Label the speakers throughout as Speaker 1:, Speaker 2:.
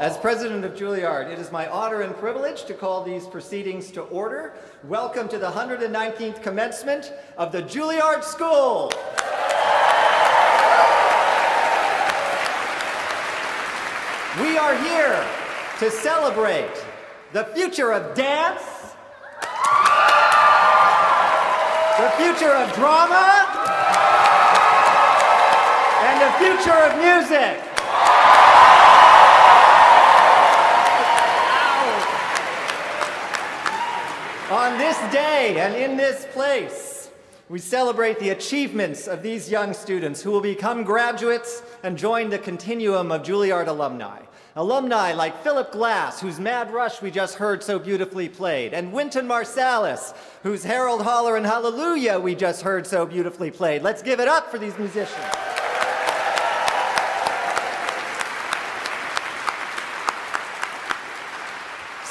Speaker 1: As president of Juilliard, it is my honor and privilege to call these proceedings to order. Welcome to the 119th commencement of the Juilliard School. We are here to celebrate the future of dance, the future of drama, and the future of music. On this day and in this place, we celebrate the achievements of these young students who will become graduates and join the continuum of Juilliard alumni. Alumni like Philip Glass, whose Mad Rush we just heard so beautifully played, and Wynton Marsalis, whose Harold Holler and Hallelujah we just heard so beautifully played. Let's give it up for these musicians.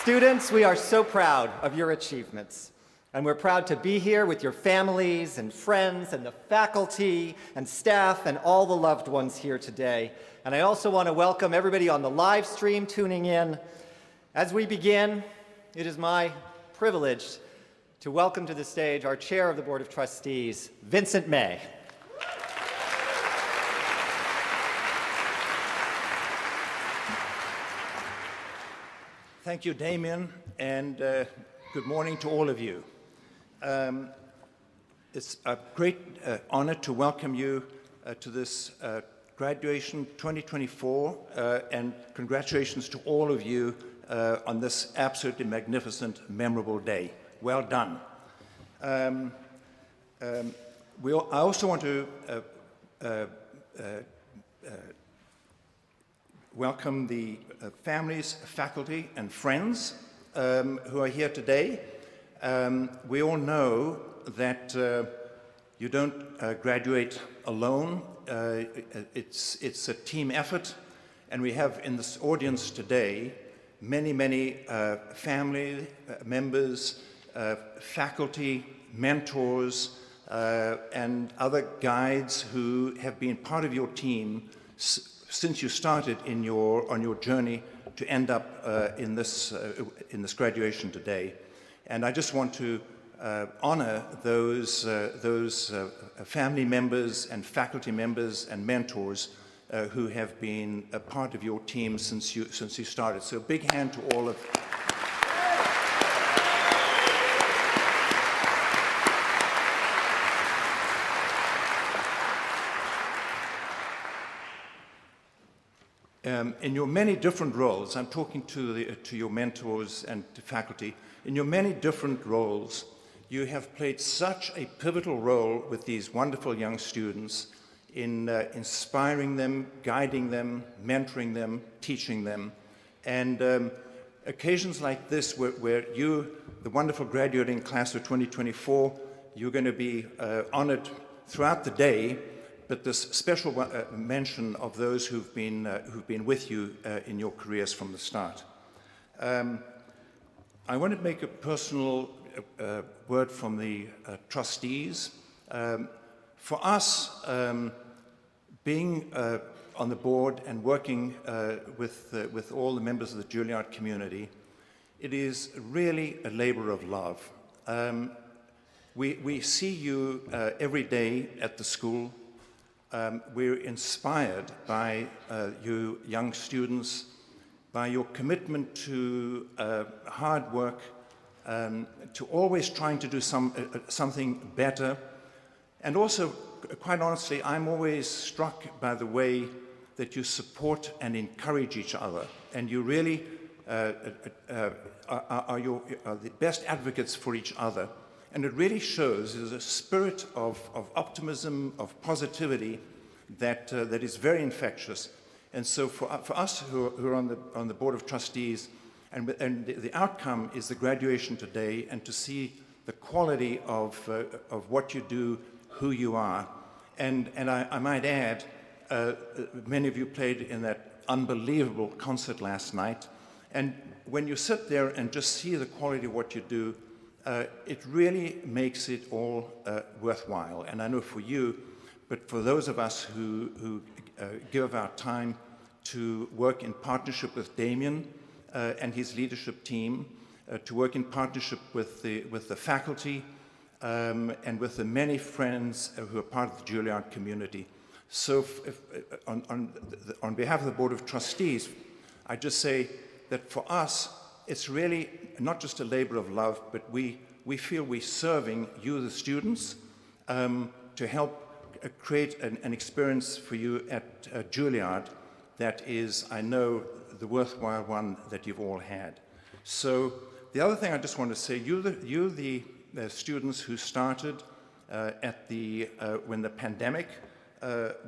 Speaker 1: Students, we are so proud of your achievements, and we're proud to be here with your families and friends and the faculty and staff and all the loved ones here today. And I also want to welcome everybody on the live stream tuning in. As we begin, it is my privilege to welcome to the stage our Chair of the Board of Trustees, Vincent May.
Speaker 2: Thank you, Damien, and good morning to all of you. It's a great honor to welcome you to this graduation 2024, and congratulations to all of you on this absolutely magnificent, memorable day. Well done. I also want to welcome the families, faculty, and friends who are here today. We all know that you don't graduate alone. It's a team effort, and we have in this audience today many family members, faculty, mentors, and other guides who have been part of your team since you started on your journey to end up in this graduation today. And I just want to honor those family members and faculty members and mentors who have been a part of your team since you started. So a big hand to all of you. In your many different roles, I'm talking to your mentors and to faculty, in your many different roles, you have played such a pivotal role with these wonderful young students in inspiring them, guiding them, mentoring them, teaching them. And occasions like this where you, the wonderful graduating class of 2024, you're going to be honored throughout the day, but this special mention of those who've been with you in your careers from the start. I want to make a personal word from the trustees. For us, being on the board and working with all the members of the Juilliard community, it is really a labor of love. We see you every day at the school. We're inspired by you young students, by your commitment to hard work, to always trying to do something better. And also, quite honestly, I'm always struck by the way that you support and encourage each other. And you really are the best advocates for each other. And it really shows there's a spirit of optimism, of positivity that is very infectious. And so for us who are on the Board of Trustees, and the outcome is the graduation today, and to see the quality of what you do, who you are. And I might add, many of you played in that unbelievable concert last night. And when you sit there and just see the quality of what you do, it really makes it all worthwhile. And I know for you, but for those of us who give our time to work in partnership with Damien and his leadership team, to work in partnership with the faculty and with the many friends who are part of the Juilliard community. So on behalf of the Board of Trustees, I just say that for us, it's really not just a labor of love, but we feel we're serving you, the students, to help create an experience for you at Juilliard that is, I know, the worthwhile one that you've all had. So the other thing I just want to say, you the students who started when the pandemic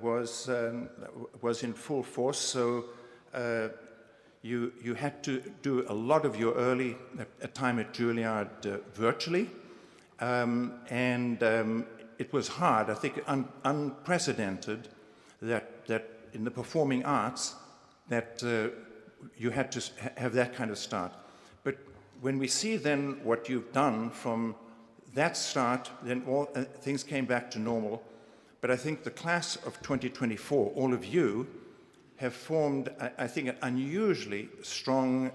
Speaker 2: was in full force, so you had to do a lot of your early time at Juilliard virtually, and it was hard, I think unprecedented, that in the performing arts that you had to have that kind of start. But when we see then what you've done from that start, then all things came back to normal. But I think the class of 2024, all of you, have formed, I think, an unusually strong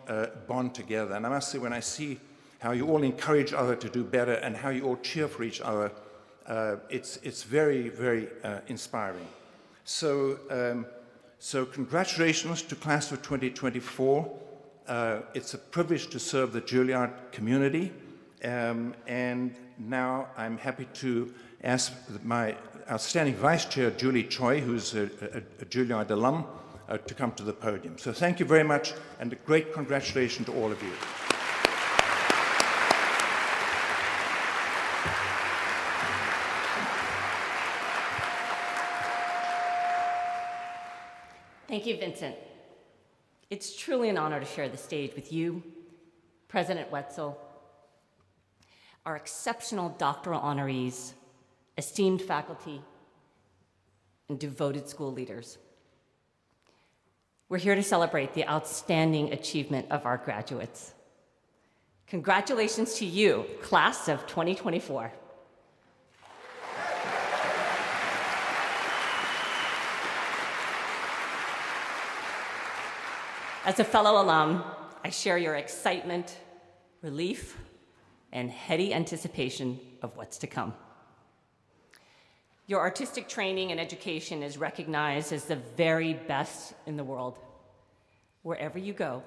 Speaker 2: bond together. And I must say, when I see how you all encourage other to do better and how you all cheer for each other, it's very, very inspiring. So congratulations to class of 2024. It's a privilege to serve the Juilliard community. And now I'm happy to ask my outstanding Vice Chair, Julie Choi, who's a Juilliard alum, to come to the podium. So thank you very much, and a great congratulations to all of you.
Speaker 3: Thank you, Vincent. It's truly an honor to share the stage with you, President Wetzel, our exceptional doctoral honorees, esteemed faculty, and devoted school leaders. We're here to celebrate the outstanding achievement of our graduates. Congratulations to you, class of 2024. As a fellow alum, I share your excitement, relief, and heady anticipation of what's to come. Your artistic training and education is recognized as the very best in the world. Wherever you go,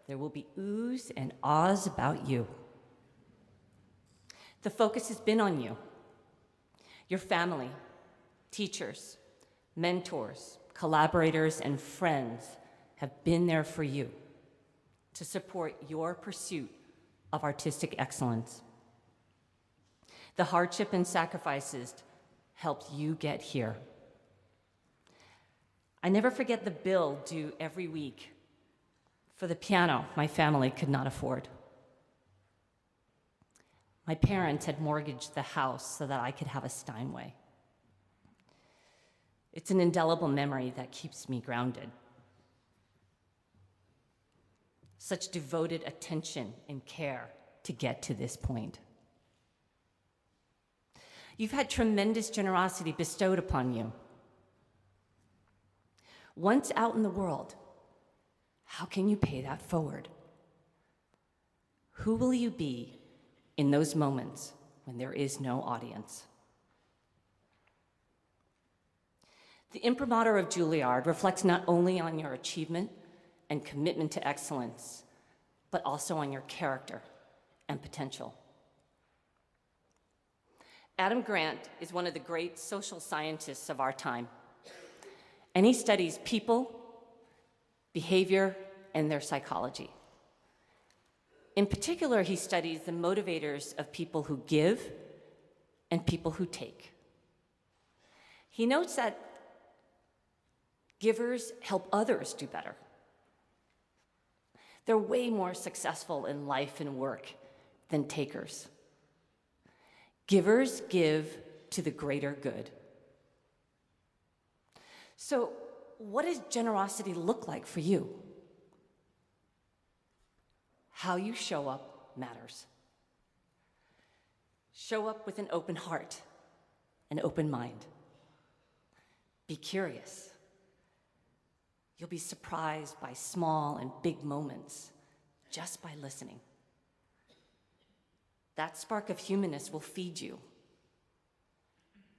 Speaker 3: there will be oohs and ahs about you. The focus has been on you, your family, teachers, mentors, collaborators, and friends have been there for you to support your pursuit of artistic excellence. The hardship and sacrifices helped you get here. I never forget the bill due every week for the piano my family could not afford. My parents had mortgaged the house so that I could have a Steinway. It's an indelible memory that keeps me grounded. Such devoted attention and care to get to this point. You've had tremendous generosity bestowed upon you. Once out in the world, how can you pay that forward? Who will you be in those moments when there is no audience? The imprimatur of Juilliard reflects not only on your achievement and commitment to excellence, but also on your character and potential. Adam Grant is one of the great social scientists of our time, and he studies people, behavior, and their psychology. In particular, he studies the motivators of people who give and people who take. He notes that givers help others do better. They're way more successful in life and work than takers. Givers give to the greater good. So, what does generosity look like for you? How you show up matters. Show up with an open heart, an open mind. Be curious. You'll be surprised by small and big moments just by listening. That spark of humanness will feed you.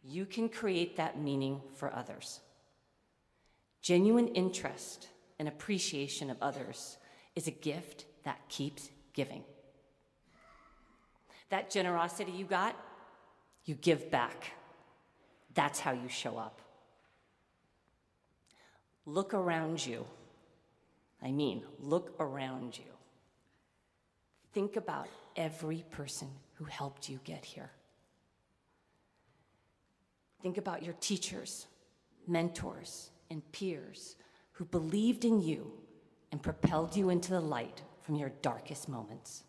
Speaker 3: You can create that meaning for others. Genuine interest and appreciation of others is a gift that keeps giving. That generosity you got, you give back. That's how you show up. Look around you. Look around you. Think about every person who helped you get here. Think about your teachers, mentors, and peers who believed in you and propelled you into the light from your darkest moments.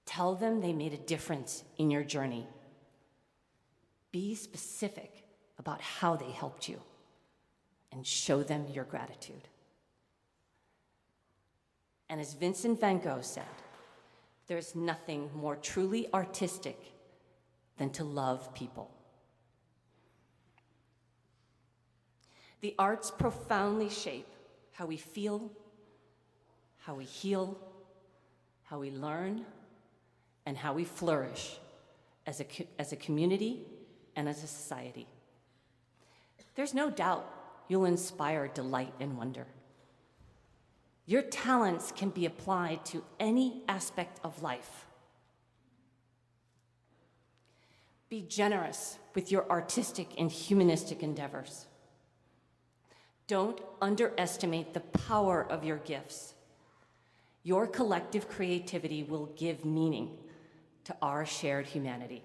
Speaker 3: Tell them they made a difference in your journey. Be specific about how they helped you and show them your gratitude. And as Vincent van Gogh said, there's nothing more truly artistic than to love people. The arts profoundly shape how we feel, how we heal, how we learn, and how we flourish as a community and as a society. There's no doubt you'll inspire delight and wonder. Your talents can be applied to any aspect of life. Be generous with your artistic and humanistic endeavors. Don't underestimate the power of your gifts. Your collective creativity will give meaning to our shared humanity.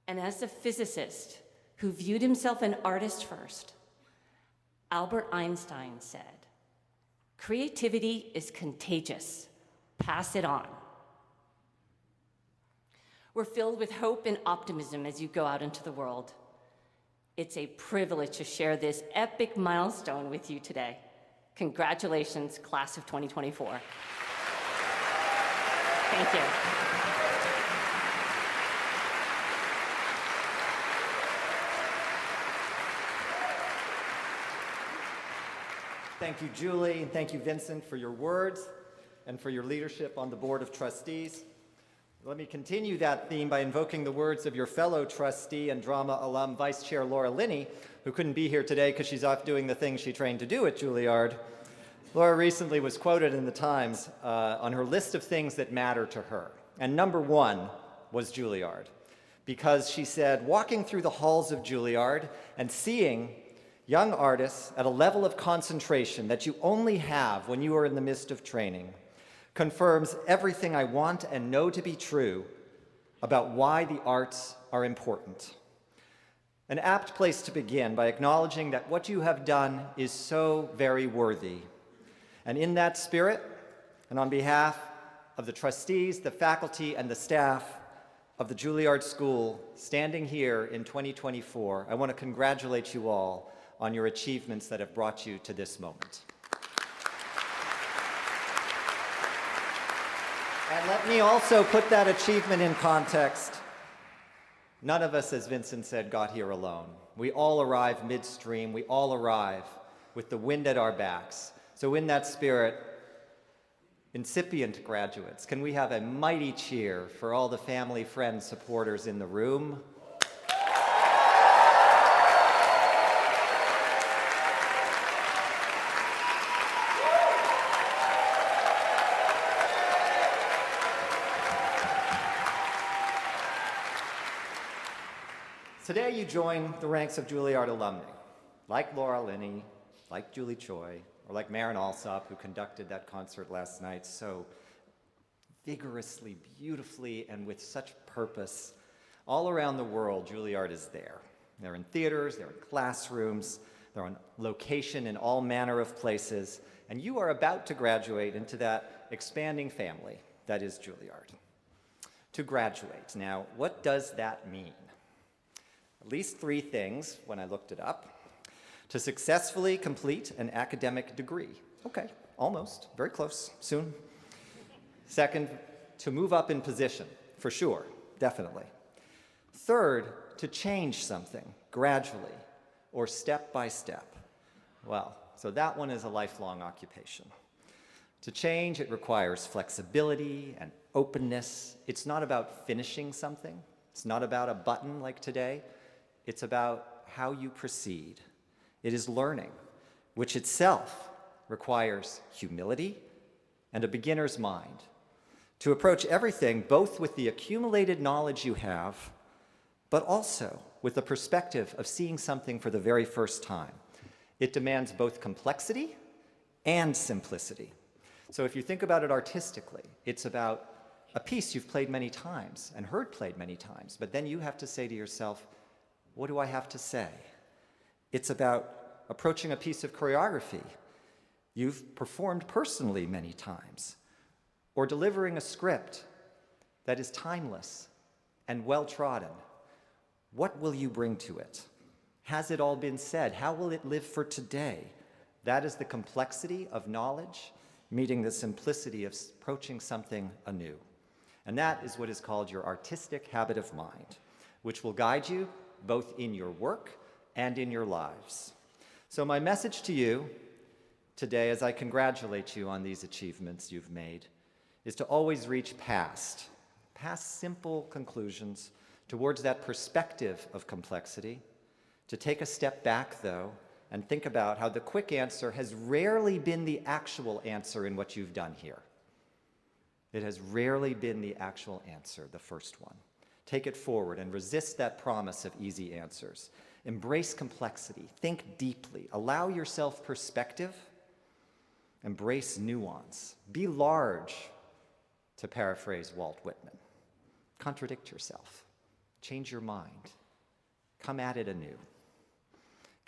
Speaker 3: And as a physicist who viewed himself an artist first, Albert Einstein said, "Creativity is contagious. Pass it on." We're filled with hope and optimism as you go out into the world. It's a privilege to share this epic milestone with you today. Congratulations, class of 2024. Thank you.
Speaker 1: Thank you, Julie, and thank you, Vincent, for your words and for your leadership on the Board of Trustees. Let me continue that theme by invoking the words of your fellow trustee and drama alum, Vice Chair Laura Linney, who couldn't be here today because she's off doing the things she trained to do at Juilliard. Laura recently was quoted in the Times on her list of things that matter to her. And number one was Juilliard, because she said, walking through the halls of Juilliard and seeing young artists at a level of concentration that you only have when you are in the midst of training confirms everything I want and know to be true about why the arts are important. An apt place to begin by acknowledging that what you have done is so very worthy. And in that spirit, and on behalf of the trustees, the faculty, and the staff of the Juilliard School standing here in 2024, I want to congratulate you all on your achievements that have brought you to this moment. And let me also put that achievement in context. None of us, as Vincent said, got here alone. We all arrive midstream. We all arrive with the wind at our backs. So in that spirit, incipient graduates, can we have a mighty cheer for all the family, friends, supporters in the room? Today you join the ranks of Juilliard alumni, like Laura Linney, like Julie Choi, or like Maren Alsop, who conducted that concert last night so vigorously, beautifully, and with such purpose. All around the world, Juilliard is there. They're in theaters, they're in classrooms, they're on location in all manner of places, and you are about to graduate into that expanding family that is Juilliard. To graduate. Now, what does that mean? At least three things when I looked it up. To successfully complete an academic degree. Okay, almost, very close, soon. Second, to move up in position, for sure, definitely. Third, to change something gradually, or step by step? Well, so that one is a lifelong occupation. To change, it requires flexibility and openness. It's not about finishing something. It's not about a button like today. It's about how you proceed. It is learning, which itself requires humility and a beginner's mind to approach everything both with the accumulated knowledge you have, but also with the perspective of seeing something for the very first time. It demands both complexity and simplicity. So if you think about it artistically, it's about a piece you've played many times and heard played many times, but then you have to say to yourself, what do I have to say? It's about approaching a piece of choreography you've performed personally many times, or delivering a script that is timeless and well-trodden. What will you bring to it? Has it all been said? How will it live for today? That is the complexity of knowledge meeting the simplicity of approaching something anew. And that is what is called your artistic habit of mind, which will guide you both in your work and in your lives. So my message to you today, as I congratulate you on these achievements you've made, is to always reach past simple conclusions towards that perspective of complexity, to take a step back, though, and think about how the quick answer has rarely been the actual answer in what you've done here. It has rarely been the actual answer, the first one. Take it forward and resist that promise of easy answers. Embrace complexity. Think deeply. Allow yourself perspective. Embrace nuance. Be large, to paraphrase Walt Whitman. Contradict yourself. Change your mind. Come at it anew.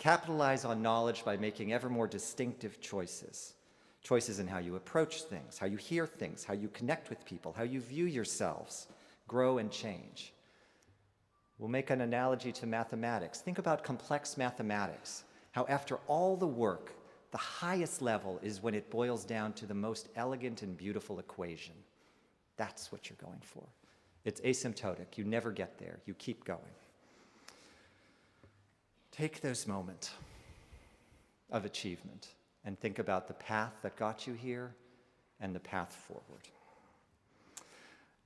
Speaker 1: Capitalize on knowledge by making ever more distinctive choices. Choices in how you approach things, how you hear things, how you connect with people, how you view yourselves, grow and change. We'll make an analogy to mathematics. Think about complex mathematics, how after all the work, the highest level is when it boils down to the most elegant and beautiful equation. That's what you're going for. It's asymptotic. You never get there. You keep going. Take those moments of achievement and think about the path that got you here and the path forward.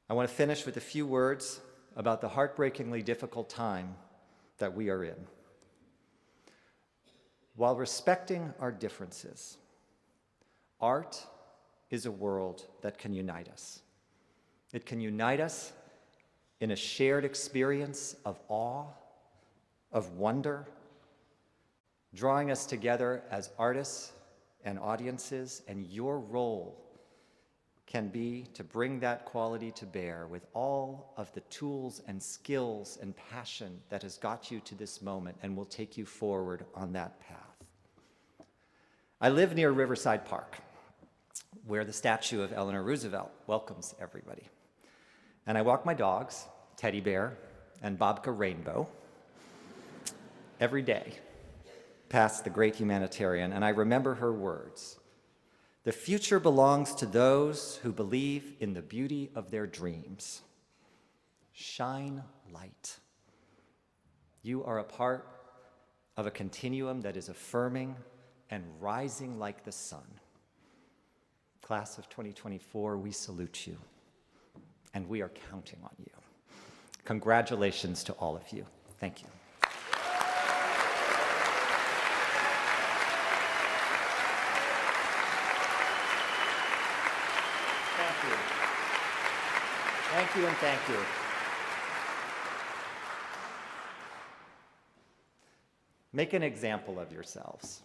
Speaker 1: I want to finish with a few words about the heartbreakingly difficult time that we are in. While respecting our differences, art is a world that can unite us. It can unite us in a shared experience of awe, of wonder, drawing us together as artists and audiences, and your role can be to bring that quality to bear with all of the tools and skills and passion that has got you to this moment and will take you forward on that path. I live near Riverside Park, where the statue of Eleanor Roosevelt welcomes everybody. And I walk my dogs, Teddy Bear and Bobka Rainbow, every day past the great humanitarian, and I remember her words. The future belongs to those who believe in the beauty of their dreams. Shine light. You are a part of a continuum that is affirming and rising like the sun. Class of 2024, we salute you, and we are counting on you. Congratulations to all of you. Thank you. Thank you and thank you. Make an example of yourselves.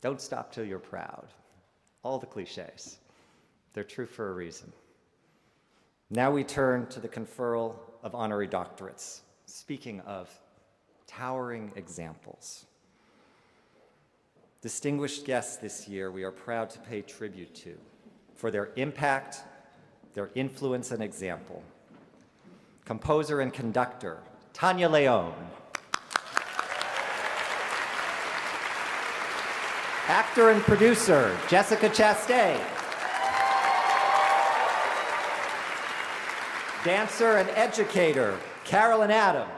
Speaker 1: Don't stop till you're proud. All the cliches. They're true for a reason. Now we turn to the conferral of honorary doctorates. Speaking of towering examples. Distinguished guests this year we are proud to pay tribute to for their impact, their influence and example. Composer and conductor, Tanya Leone. Actor and producer, Jessica Chastain. Dancer and educator, Carolyn Adams.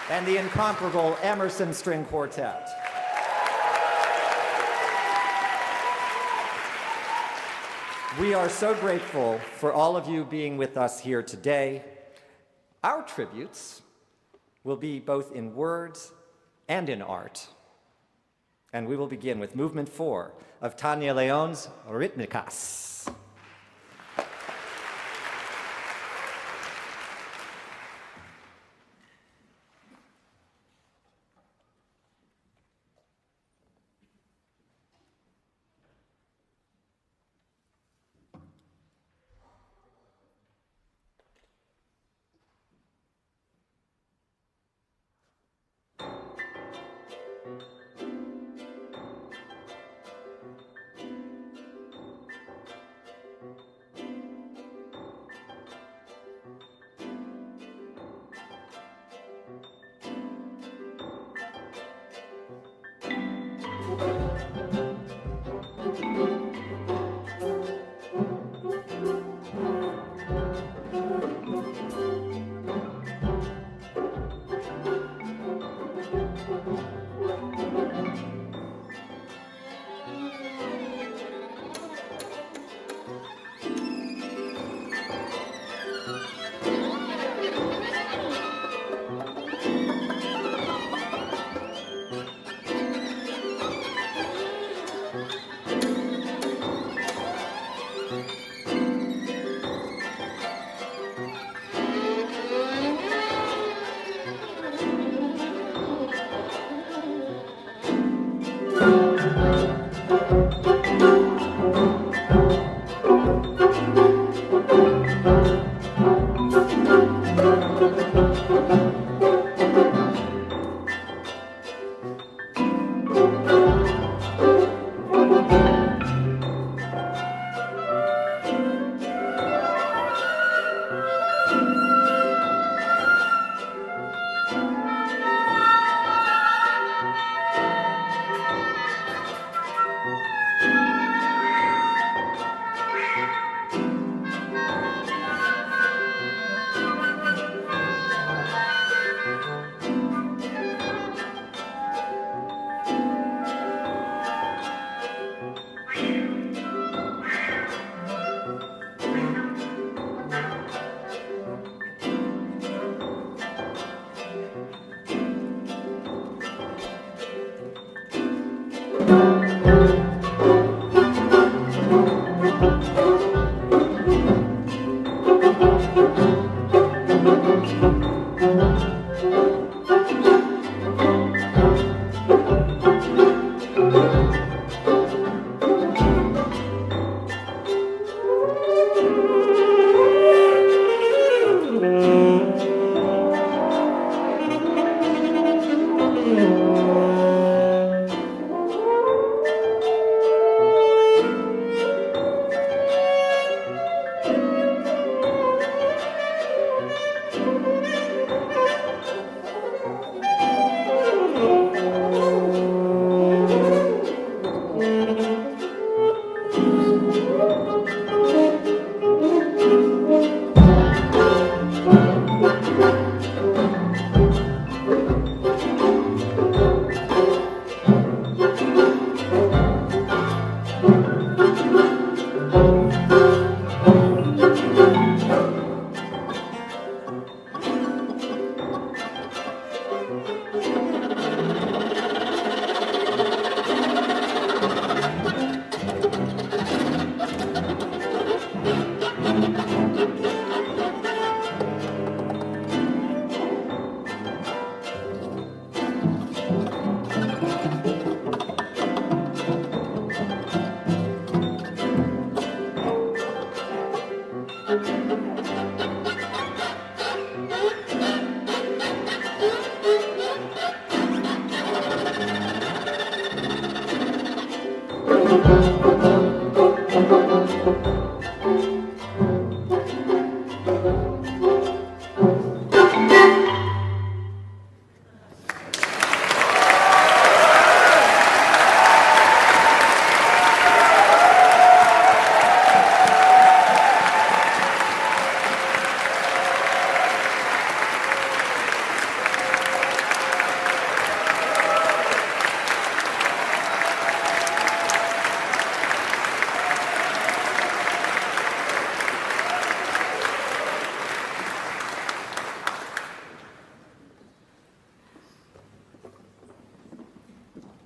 Speaker 1: and the incomparable Emerson String Quartet. We are so grateful for all of you being with us here today. Our tributes will be both in words and in art. And we will begin with Movement 4 of Tanya Leon's Rhythmikas.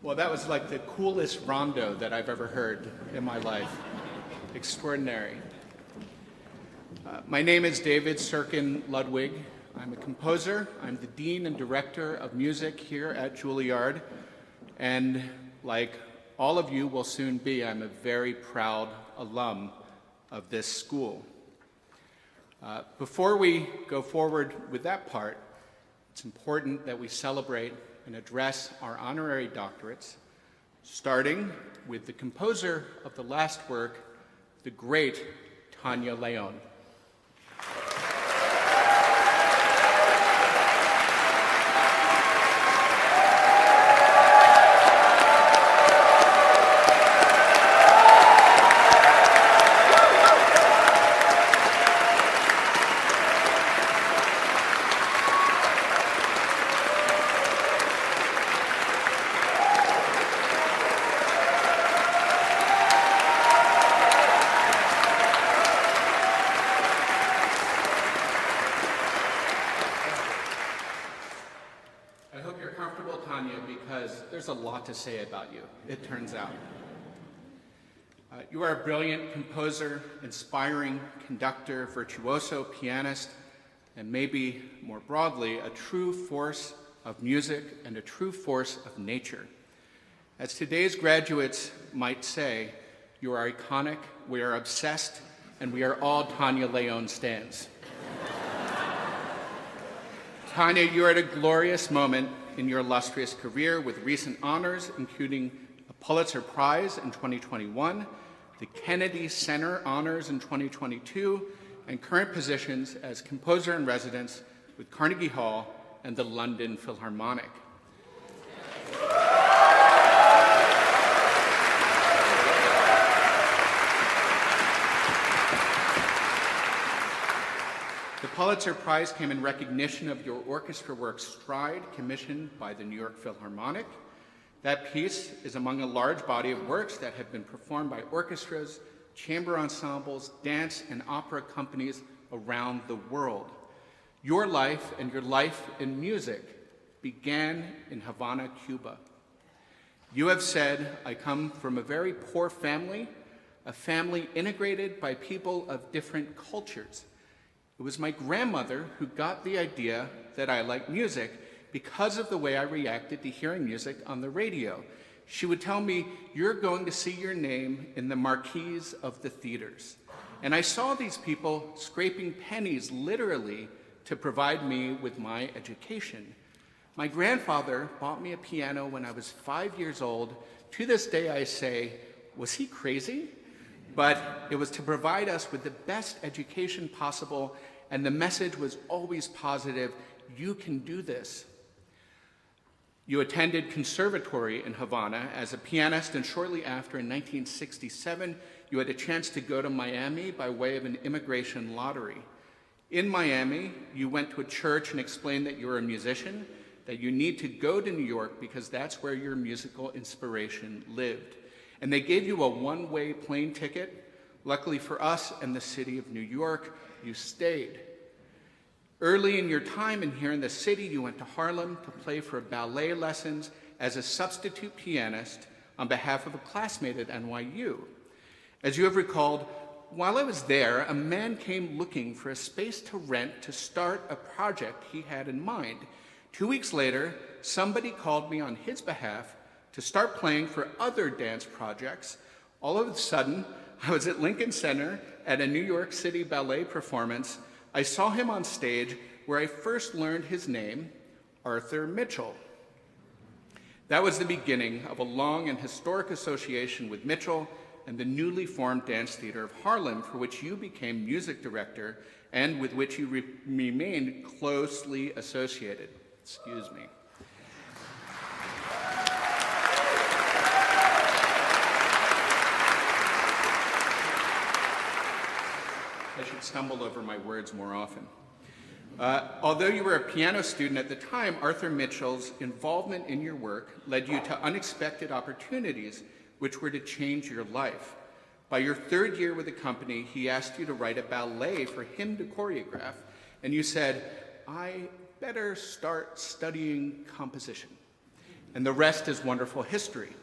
Speaker 4: Well, that was like the coolest rondo that I've ever heard in my life. Extraordinary. My name is David Sirkin Ludwig. I'm a composer. I'm the Dean and Director of Music here at Juilliard. And like all of you will soon be, I'm a very proud alum of this school. Before we go forward with that part, it's important that we celebrate and address our honorary doctorates, starting with the composer of the last work, the great Tania Leon. There's a lot to say about you, it turns out. You are a brilliant composer, inspiring conductor, virtuoso pianist, and maybe more broadly, a true force of music and a true force of nature. As today's graduates might say, you are iconic, we are obsessed, and we are all Tania Leon stans. Tania, you are at a glorious moment in your illustrious career with recent honors, including a Pulitzer Prize in 2021, the Kennedy Center Honors in 2022, and current positions as composer in residence with Carnegie Hall and the London Philharmonic. The Pulitzer Prize came in recognition of your orchestra work Stride, commissioned by the New York Philharmonic. That piece is among a large body of works that have been performed by orchestras, chamber ensembles, dance, and opera companies around the world. Your life and your life in music began in Havana, Cuba. You have said, I come from a very poor family, a family integrated by people of different cultures. It was my grandmother who got the idea that I liked music because of the way I reacted to hearing music on the radio. She would tell me, you're going to see your name in the marquees of the theaters. And I saw these people scraping pennies literally to provide me with my education. My grandfather bought me a piano when I was 5 years old. To this day I say, was he crazy? But it was to provide us with the best education possible, and the message was always positive, you can do this. You attended conservatory in Havana as a pianist, and shortly after, in 1967, you had a chance to go to Miami by way of an immigration lottery. In Miami, you went to a church and explained that you're a musician, that you need to go to New York because that's where your musical inspiration lived. And they gave you a one-way plane ticket. Luckily for us and the city of New York, you stayed. Early in your time in here in the city, you went to Harlem to play for ballet lessons as a substitute pianist on behalf of a classmate at NYU. As you have recalled, while I was there, a man came looking for a space to rent to start a project he had in mind. 2 weeks later, somebody called me on his behalf to start playing for other dance projects. All of a sudden, I was at Lincoln Center at a New York City ballet performance. I saw him on stage where I first learned his name, Arthur Mitchell. That was the beginning of a long and historic association with Mitchell and the newly formed Dance Theater of Harlem, for which you became music director and with which you remained closely associated. Excuse me. I should stumble over my words more often. Although you were a piano student at the time, Arthur Mitchell's involvement in your work led you to unexpected opportunities which were to change your life. By your third year with the company, he asked you to write a ballet for him to choreograph, and you said, I better start studying composition. and the rest is wonderful history.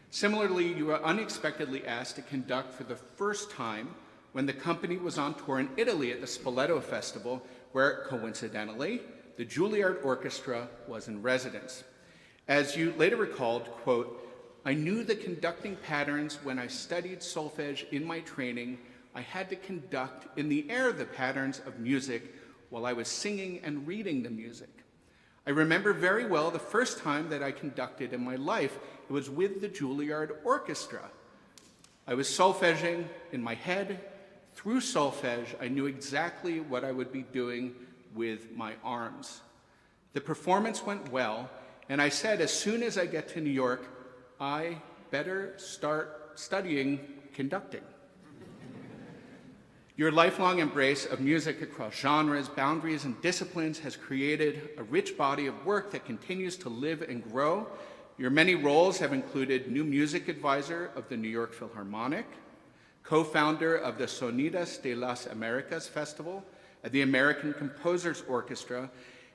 Speaker 4: Similarly, you were unexpectedly asked to conduct for the first time when the company was on tour in Italy at the Spoleto Festival, where, coincidentally, the Juilliard Orchestra was in residence. As you later recalled, quote, "I knew the conducting patterns when I studied solfege in my training. I had to conduct in the air the patterns of music while I was singing and reading the music. I remember very well the first time that I conducted in my life. It was with the Juilliard Orchestra. I was solfeging in my head. Through solfege, I knew exactly what I would be doing with my arms. The performance went well, and I said, as soon as I get to New York, I better start studying conducting." Your lifelong embrace of music across genres, boundaries, and disciplines has created a rich body of work that continues to live and grow. Your many roles have included new music advisor of the New York Philharmonic, co-founder of the Sonidas de las Americas Festival at the American Composers Orchestra,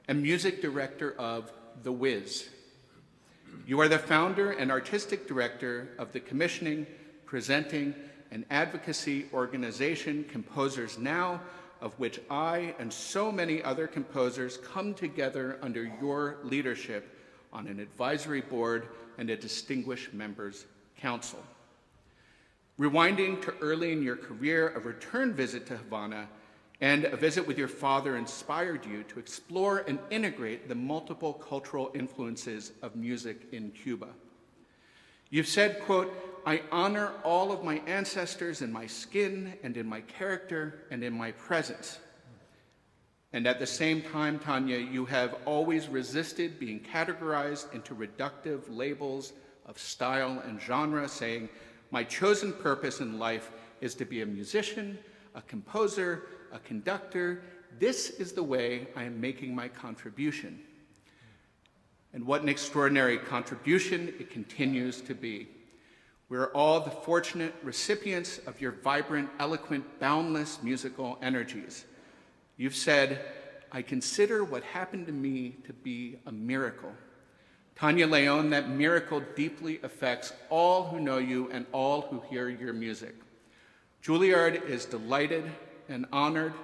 Speaker 4: and music director of The Wiz. You are the founder and artistic director of the commissioning, presenting, and advocacy organization Composers Now, of which I and so many other composers come together under your leadership on an advisory board and a distinguished members council. Rewinding to early in your career, a return visit to Havana and a visit with your father inspired you to explore and integrate the multiple cultural influences of music in Cuba. You've said, quote, "I honor all of my ancestors in my skin and in my character and in my presence." And at the same time, Tanya, you have always resisted being categorized into reductive labels of style and genre, saying, "My chosen purpose in life is to be a musician, a composer, a conductor. This is the way I am making my contribution." And what an extraordinary contribution it continues to be. We're all the fortunate recipients of your vibrant, eloquent, boundless musical energies. You've said, "I consider what happened to me to be a miracle." Tanya Leon, that miracle deeply affects all who know you and all who hear your music. Juilliard is delighted and honored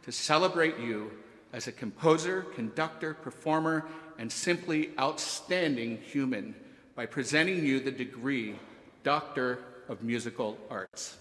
Speaker 4: to celebrate you as a composer, conductor, performer, and simply outstanding human by presenting you the degree Doctor of Musical Arts.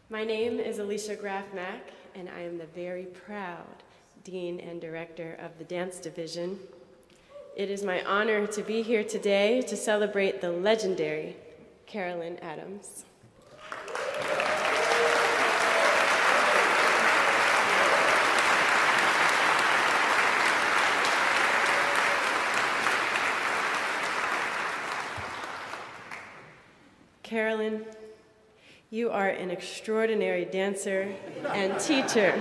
Speaker 5: My name is Alicia Graf-Mack, and I am the very proud Dean and Director of the Dance Division. It is my honor to be here today to celebrate the legendary Carolyn Adams. Carolyn, you are an extraordinary dancer and teacher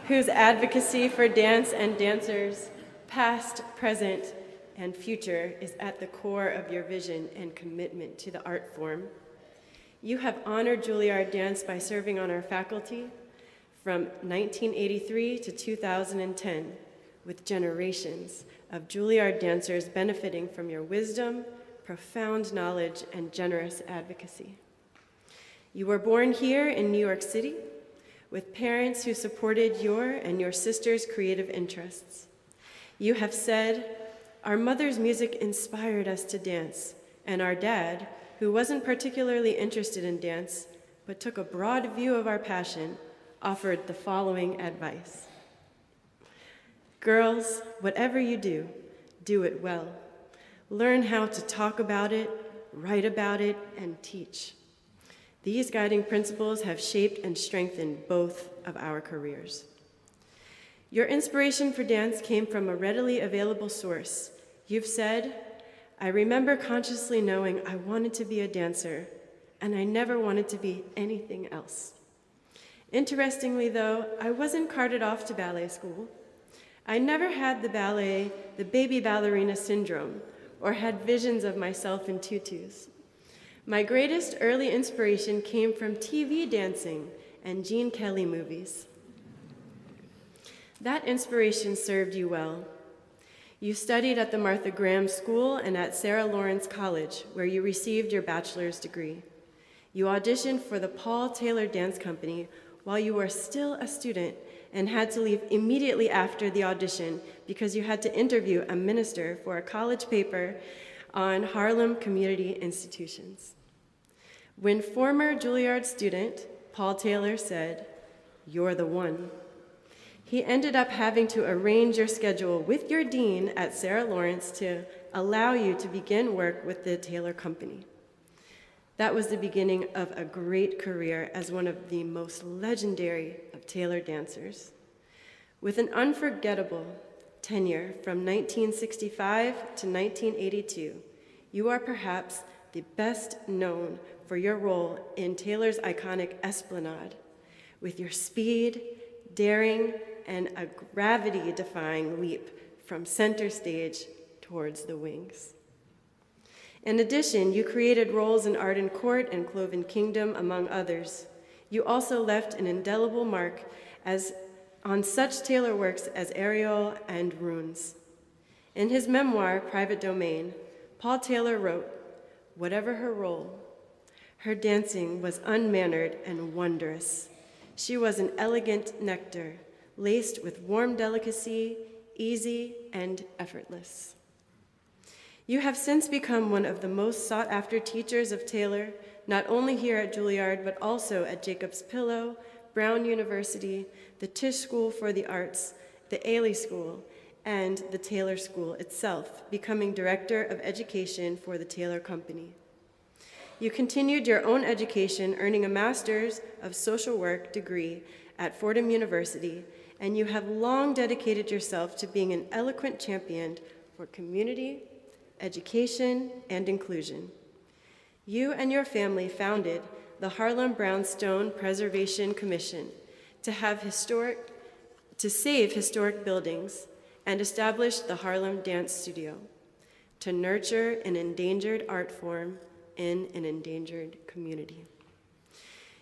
Speaker 5: whose advocacy for dance and dancers, past, present, and future, is at the core of your vision and commitment to the art form. You have honored Juilliard dance by serving on our faculty from 1983 to 2010, with generations of Juilliard dancers benefiting from your wisdom, profound knowledge, and generous advocacy. You were born here in New York City with parents who supported your and your sister's creative interests. You have said, "Our mother's music inspired us to dance, and our dad, who wasn't particularly interested in dance, but took a broad view of our passion, offered the following advice. Girls, whatever you do, do it well. Learn how to talk about it, write about it, and teach. These guiding principles have shaped and strengthened both of our careers. Your inspiration for dance came from a readily available source. You've said, "I remember consciously knowing I wanted to be a dancer, and I never wanted to be anything else." Interestingly, though, I wasn't carted off to ballet school. I never had the baby ballerina syndrome, or had visions of myself in tutus. My greatest early inspiration came from TV dancing and Gene Kelly movies. That inspiration served you well. You studied at the Martha Graham School and at Sarah Lawrence College, where you received your bachelor's degree. You auditioned for the Paul Taylor Dance Company while you were still a student and had to leave immediately after the audition because you had to interview a minister for a college paper on Harlem community institutions. When former Juilliard student Paul Taylor said, "You're the one," he ended up having to arrange your schedule with your dean at Sarah Lawrence to allow you to begin work with the Taylor Company. That was the beginning of a great career as one of the most legendary of Taylor dancers. With an unforgettable tenure from 1965 to 1982, you are perhaps the best known for your role in Taylor's iconic Esplanade, with your speed, daring, and a gravity-defying leap from center stage towards the wings. In addition, you created roles in Arden Court and Cloven Kingdom, among others. You also left an indelible mark on such Taylor works as Ariel and Runes. In his memoir, Private Domain, Paul Taylor wrote, "Whatever her role, her dancing was unmannered and wondrous. She was an elegant nectar, laced with warm delicacy, easy and effortless." You have since become one of the most sought-after teachers of Taylor, not only here at Juilliard, but also at Jacob's Pillow, Brown University, the Tisch School for the Arts, the Ailey School, and the Taylor School itself, becoming Director of Education for the Taylor Company. You continued your own education, earning a Master's of Social Work degree at Fordham University, and you have long dedicated yourself to being an eloquent champion for community, education, and inclusion. You and your family founded the Harlem Brownstone Preservation Commission to save historic buildings and establish the Harlem Dance Studio to nurture an endangered art form in an endangered community.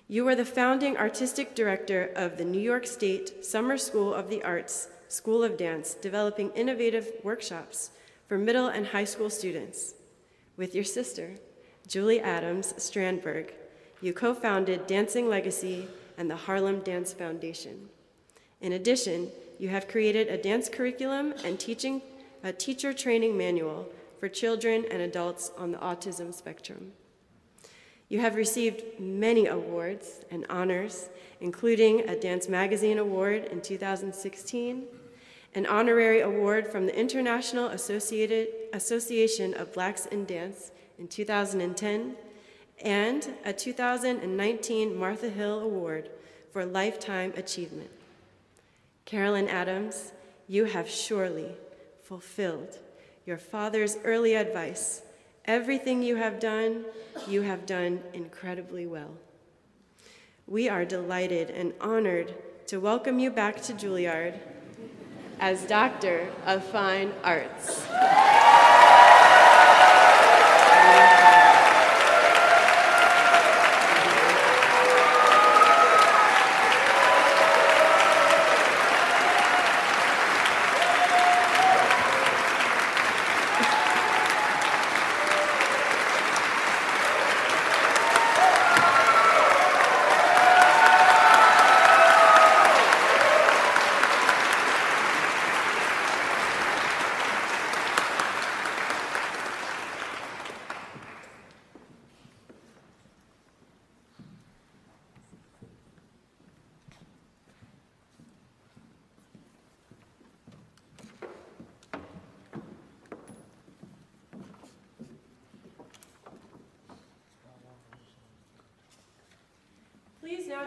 Speaker 5: You were the founding artistic director of the New York State Summer School of the Arts School of Dance, developing innovative workshops for middle and high school students. With your sister, Julie Adams Strandberg, you co-founded Dancing Legacy and the Harlem Dance Foundation. In addition, you have created a dance curriculum and a teacher training manual for children and adults on the autism spectrum. You have received many awards and honors, including a Dance Magazine Award in 2016, an honorary award from the International Association of Blacks in Dance in 2010, and a 2019 Martha Hill Award for Lifetime Achievement. Carolyn Adams, you have surely fulfilled your father's early advice. Everything you have done incredibly well. We are delighted and honored to welcome you back to Juilliard as Doctor of Fine Arts.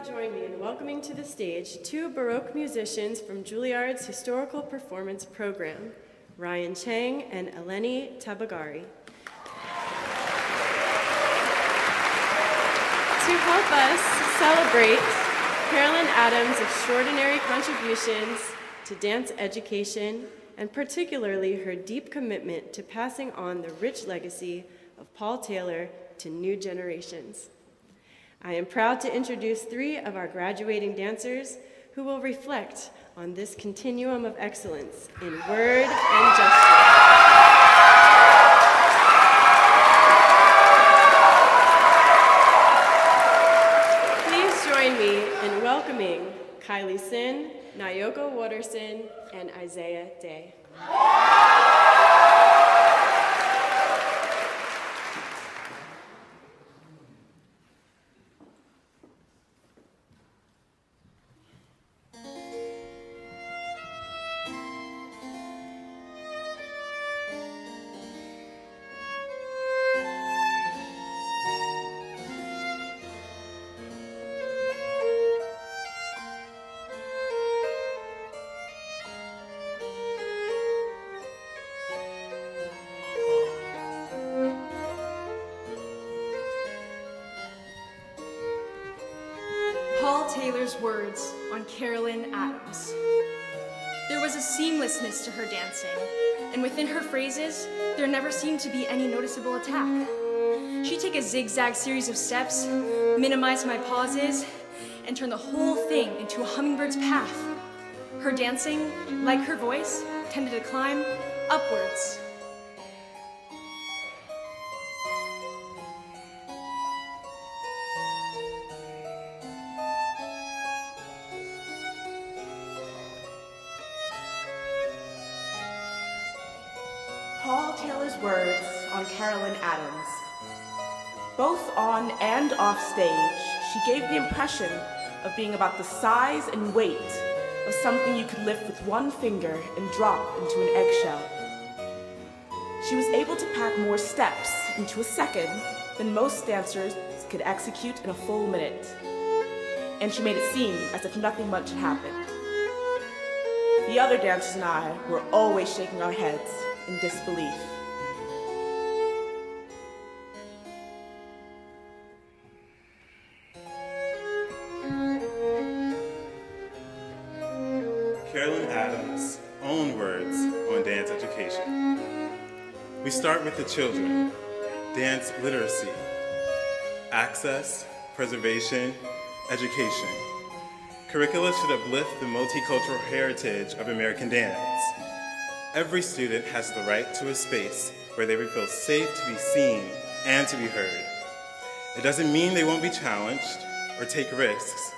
Speaker 5: join me in welcoming to the stage two Baroque musicians from Juilliard's Historical Performance Program, Ryan Chang and Eleni Tabagari. To help us celebrate Carolyn Adams' extraordinary contributions to dance education, and particularly her deep commitment to passing on the rich legacy of Paul Taylor to new generations. I am proud to introduce three of our graduating dancers who will reflect on this continuum of excellence in word and gesture. Please join me in welcoming Kylie Sin, Nayoko Watterson, and Isaiah Day.
Speaker 6: Paul Taylor's words on Carolyn Adams. There was a seamlessness to her dancing, and within her phrases, there never seemed to be any noticeable attack. She'd take a zigzag series of steps, minimize my pauses, and turn the whole thing into a hummingbird's path. Her dancing, like her voice, tended to climb upwards.
Speaker 7: Paul Taylor's words on Carolyn Adams. Both on and off stage, she gave the impression of being about the size and weight of something you could lift with one finger and drop into an eggshell. She was able to pack more steps into a second than most dancers could execute in a full minute. And she made it seem as if nothing much had happened. The other dancers and I were always shaking our heads in disbelief.
Speaker 8: Carolyn Adams' own words on dance education. We start with the children. Dance literacy, access, preservation, education. Curricula should uplift the multicultural heritage of American dance. Every student has the right to a space where they will feel safe to be seen and to be heard. It doesn't mean they won't be challenged or take risks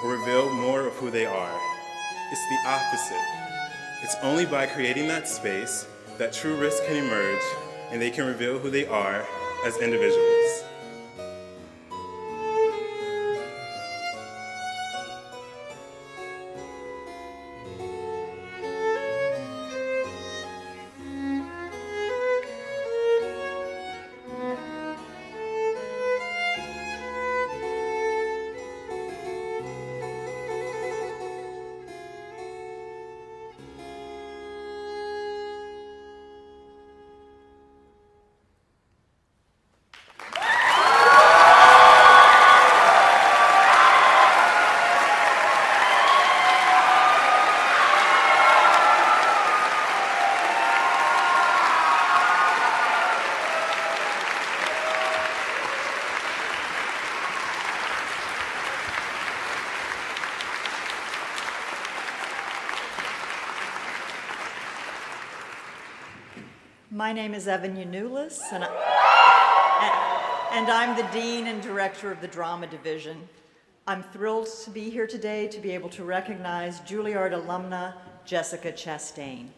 Speaker 8: or reveal more of who they are. It's the opposite. It's only by creating that space that true risk can emerge and they can reveal who they are as individuals.
Speaker 9: My name is Evan Yanulis, and I'm the Dean and Director of the Drama Division. I'm thrilled to be here today to be able to recognize Juilliard alumna Jessica Chastain.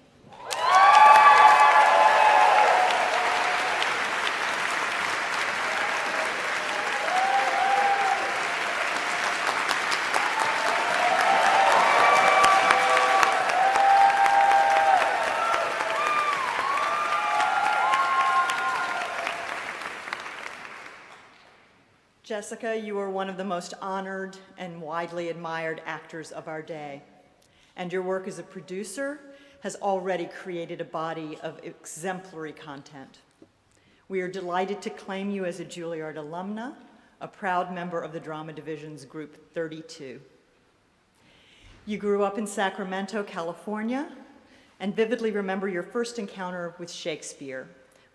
Speaker 9: Jessica, you are one of the most honored and widely admired actors of our day, and your work as a producer has already created a body of exemplary content. We are delighted to claim you as a Juilliard alumna, a proud member of the Drama Division's Group 32. You grew up in Sacramento, California, and vividly remember your first encounter with Shakespeare,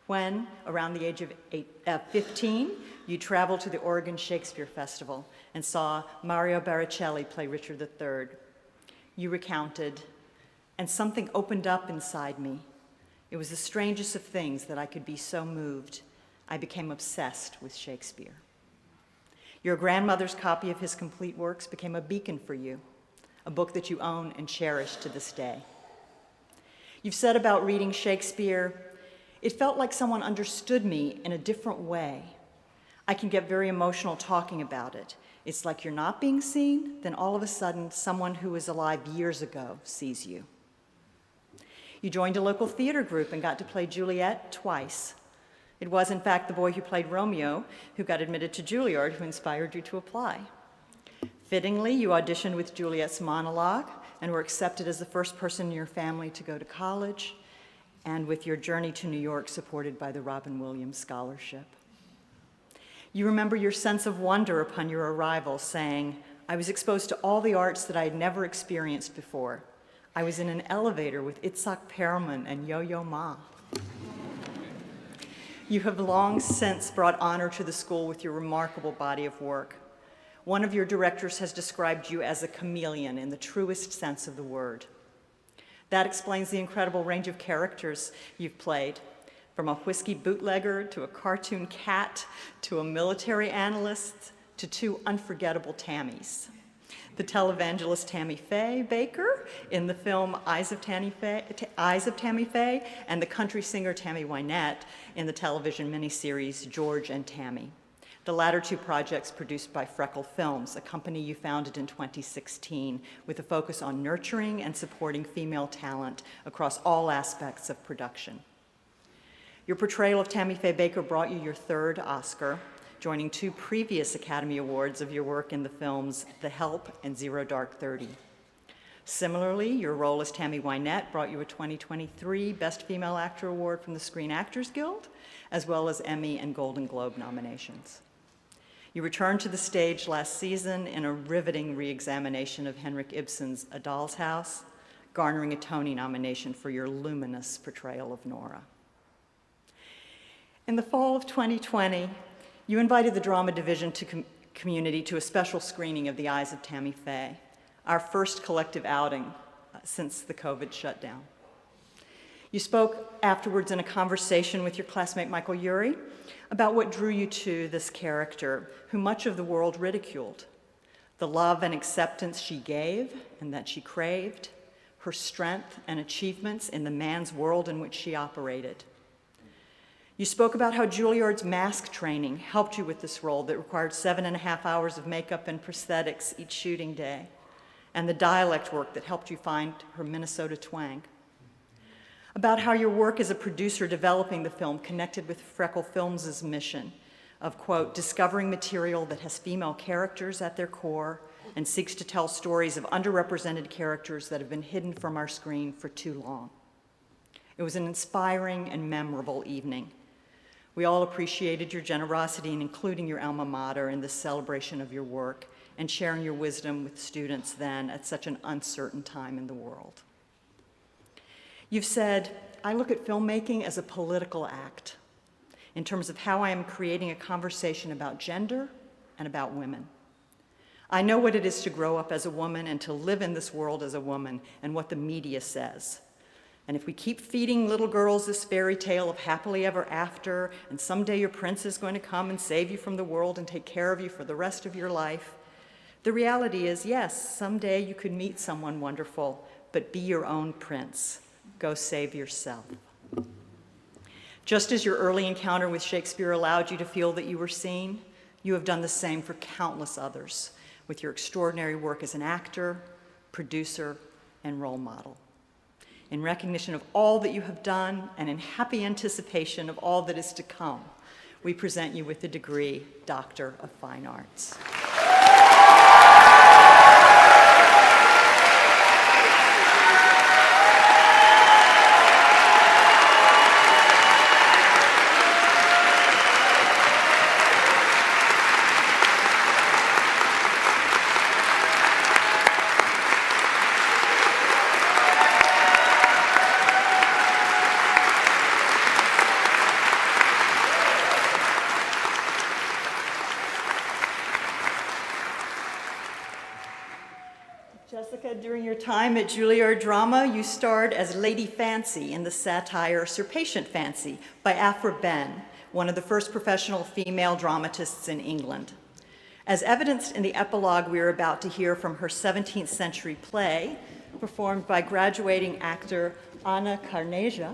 Speaker 9: when, around the age of 15, you traveled to the Oregon Shakespeare Festival and saw Mario Baricelli play Richard III. You recounted, and something opened up inside me. It was the strangest of things that I could be so moved. I became obsessed with Shakespeare. Your grandmother's copy of his complete works became a beacon for you, a book that you own and cherish to this day. You've said about reading Shakespeare, it felt like someone understood me in a different way. I can get very emotional talking about it. It's like you're not being seen, then all of a sudden, someone who was alive years ago sees you. You joined a local theater group and got to play Juliet twice. It was, in fact, the boy who played Romeo who got admitted to Juilliard who inspired you to apply. Fittingly, you auditioned with Juliet's monologue and were accepted as the first person in your family to go to college, and with your journey to New York supported by the Robin Williams Scholarship. You remember your sense of wonder upon your arrival, saying, "I was exposed to all the arts that I had never experienced before. I was in an elevator with Itzhak Perlman and Yo-Yo Ma." You have long since brought honor to the school with your remarkable body of work. One of your directors has described you as a chameleon in the truest sense of the word. That explains the incredible range of characters you've played, from a whiskey bootlegger to a cartoon cat to a military analyst to two unforgettable Tammys. The televangelist Tammy Faye Baker in the film Eyes of Tammy Faye, and the country singer Tammy Wynette in the television miniseries George and Tammy. The latter two projects produced by Freckle Films, a company you founded in 2016 with a focus on nurturing and supporting female talent across all aspects of production. Your portrayal of Tammy Faye Baker brought you your third Oscar, joining two previous Academy Awards of your work in the films The Help and Zero Dark 30. Similarly, your role as Tammy Wynette brought you a 2023 Best Female Actor Award from the Screen Actors Guild, as well as Emmy and Golden Globe nominations. You returned to the stage last season in a riveting re-examination of Henrik Ibsen's A Doll's House, garnering a Tony nomination for your luminous portrayal of Nora. In the fall of 2020, you invited the Drama Division community to a special screening of The Eyes of Tammy Faye, our first collective outing since the COVID shutdown. You spoke afterwards in a conversation with your classmate Michael Urie about what drew you to this character, who much of the world ridiculed. The love and acceptance she gave and that she craved, her strength and achievements in the man's world in which she operated. You spoke about how Juilliard's mask training helped you with this role that required 7.5 hours of makeup and prosthetics each shooting day, and the dialect work that helped you find her Minnesota twang. About how your work as a producer developing the film connected with Freckle Films' mission of, quote, discovering material that has female characters at their core and seeks to tell stories of underrepresented characters that have been hidden from our screen for too long. It was an inspiring and memorable evening. We all appreciated your generosity in including your alma mater in this celebration of your work and sharing your wisdom with students then at such an uncertain time in the world. You've said, I look at filmmaking as a political act in terms of how I am creating a conversation about gender and about women. I know what it is to grow up as a woman and to live in this world as a woman and what the media says. And if we keep feeding little girls this fairy tale of happily ever after, and someday your prince is going to come and save you from the world and take care of you for the rest of your life, the reality is, yes, someday you could meet someone wonderful, but be your own prince. Go save yourself. Just as your early encounter with Shakespeare allowed you to feel that you were seen, you have done the same for countless others with your extraordinary work as an actor, producer, and role model. In recognition of all that you have done and in happy anticipation of all that is to come, we present you with the degree Doctor of Fine Arts. Jessica, during your time at Juilliard Drama, you starred as Lady Fancy in the satire Sir Patient Fancy by Aphra Behn, one of the first professional female dramatists in England. As evidenced in the epilogue we are about to hear from her 17th century play, performed by graduating actor Anna Carneja,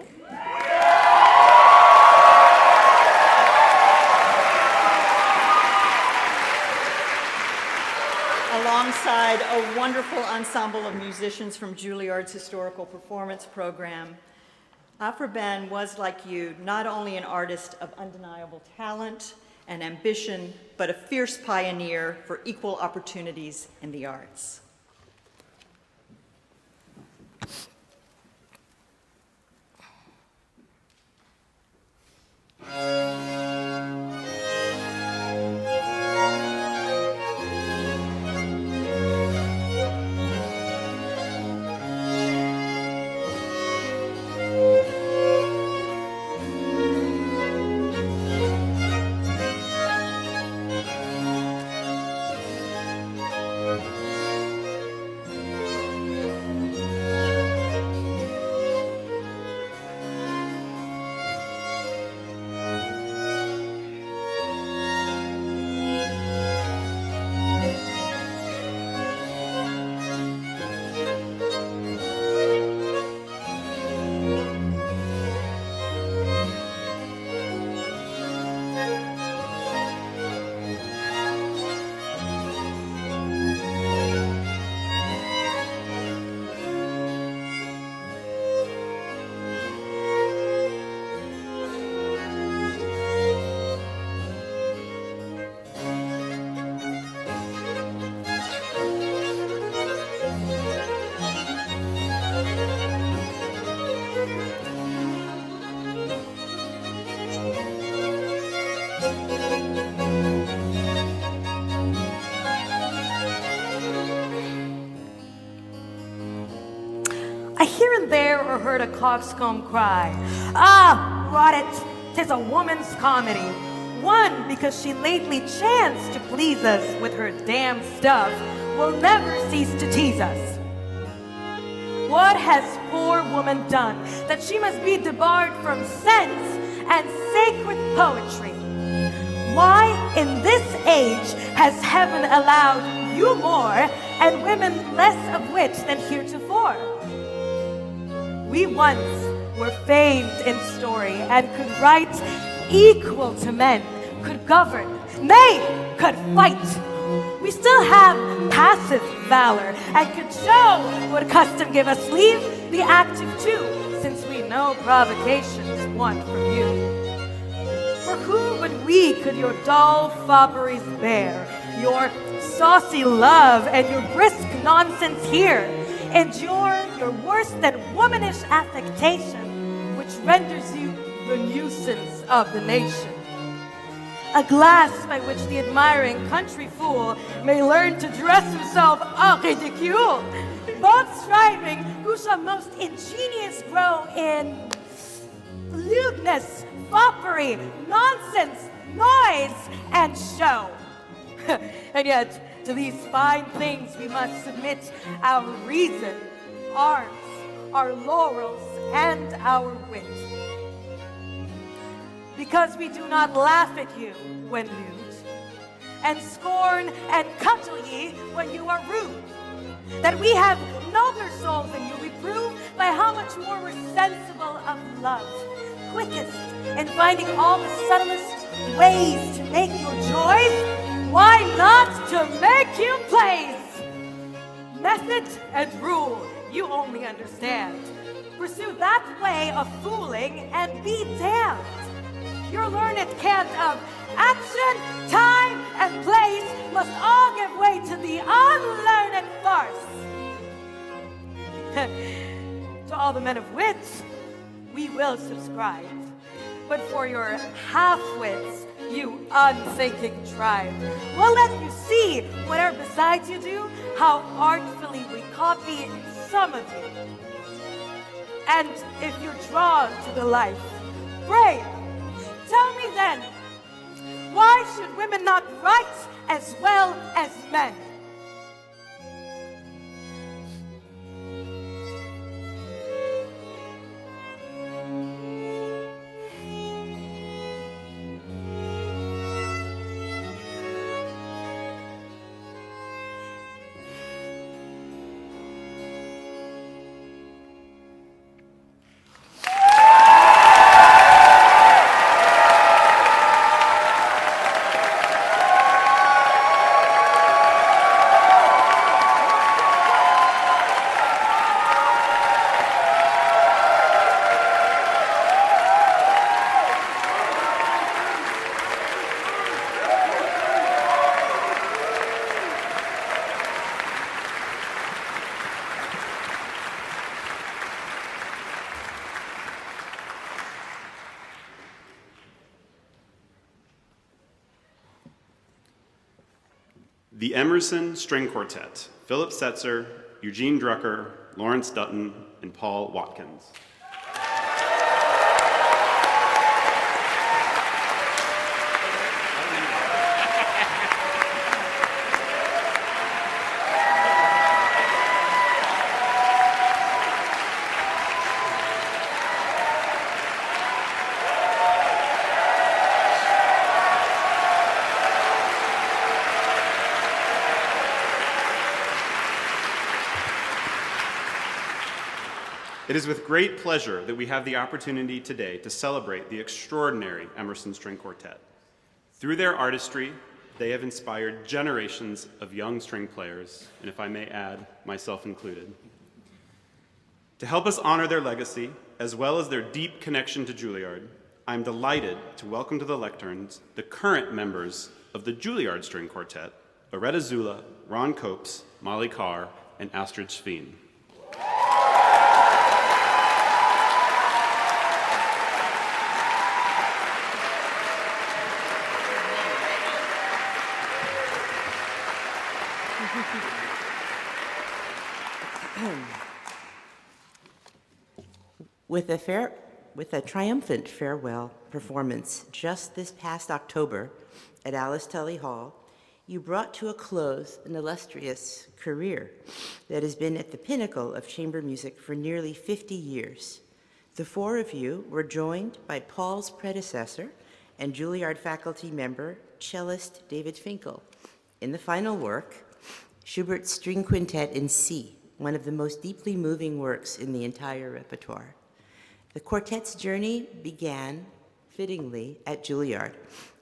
Speaker 9: alongside a wonderful ensemble of musicians from Juilliard's historical performance program. Aphra Behn was, like you, not only an artist of undeniable talent and ambition, but a fierce pioneer for equal opportunities in the arts.
Speaker 10: I here and there heard a coxcomb cry, "Ah, rot it, 'tis a woman's comedy. One, because she lately chanced to please us with her damn stuff, will never cease to tease us. What has poor woman done that she must be debarred from sense and sacred poetry? Why, in this age, has heaven allowed you more and women less of wit than heretofore? We once were famed in story and could write equal to men, could govern, nay, could fight. We still have passive valor and could show, would custom give us leave, the active too, since we no provocations want from you. For who but we could your dull fopperies bear, your saucy love and your brisk nonsense here, endure your worse than womanish affectation, which renders you the nuisance of the nation? A glass by which the admiring country fool may learn to dress himself en ridicule, both striving who shall most ingenious grow in lewdness, foppery, nonsense, noise, and show. And yet, to these fine things we must submit our reason, arms, our laurels, and our wit. Because we do not laugh at you when lewd, and scorn and cudgel ye when you are rude. That we have nobler souls than you we prove by how much more we're sensible of love, quickest in finding all the subtlest ways to make your joys. Why not to make you plays? Method and rule you only understand. Pursue that way of fooling and be damned. your learned cant of action, time, and place must all give way to the unlearned farce. To all the men of wit, we will subscribe. But for your half-wits, you unthinking tribe, we'll let you see, whatever besides you do, how artfully we copy some of you. And if you're drawn to the life, brave, tell me then, why should women not write as well as men?
Speaker 11: The Emerson String Quartet, Philip Setzer, Eugene Drucker, Lawrence Dutton, and Paul Watkins. It is with great pleasure that we have the opportunity today to celebrate the extraordinary Emerson String Quartet. Through their artistry, they have inspired generations of young string players, and if I may add, myself included. To help us honor their legacy, as well as their deep connection to Juilliard, I'm delighted to welcome to the lecterns the current members of the Juilliard String Quartet, Aretta Zula, Ron Copes, Molly Carr, and Astrid Sveen.
Speaker 12: With a triumphant farewell performance just this past October at Alice Tully Hall, you brought to a close an illustrious career that has been at the pinnacle of chamber music for nearly 50 years. The four of you were joined by Paul's predecessor and Juilliard faculty member, cellist David Finkel, in the final work, Schubert's String Quintet in C, one of the most deeply moving works in the entire repertoire. The quartet's journey began, fittingly, at Juilliard.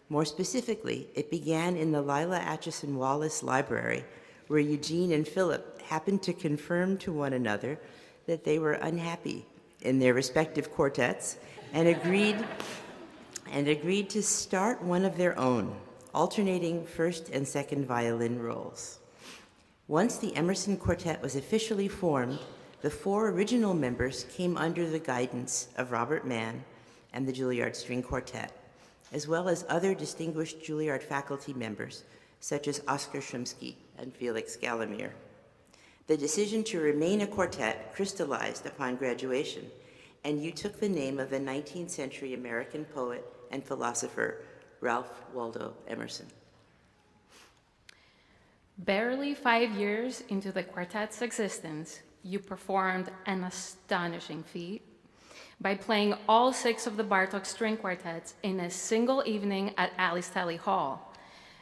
Speaker 12: More specifically, it began in the Lila Atchison Wallace Library, where Eugene and Philip happened to confirm to one another that they were unhappy in their respective quartets and agreed to start one of their own, alternating first and second violin roles. Once the Emerson Quartet was officially formed, the four original members came under the guidance of Robert Mann and the Juilliard String Quartet, as well as other distinguished Juilliard faculty members, such as Oskar Shumsky and Felix Galimir. The decision to remain a quartet crystallized upon graduation, and you took the name of the 19th century American poet and philosopher, Ralph Waldo Emerson.
Speaker 13: Barely 5 years into the quartet's existence, you performed an astonishing feat by playing all 6 of the Bartók string quartets in a single evening at Alice Tully Hall,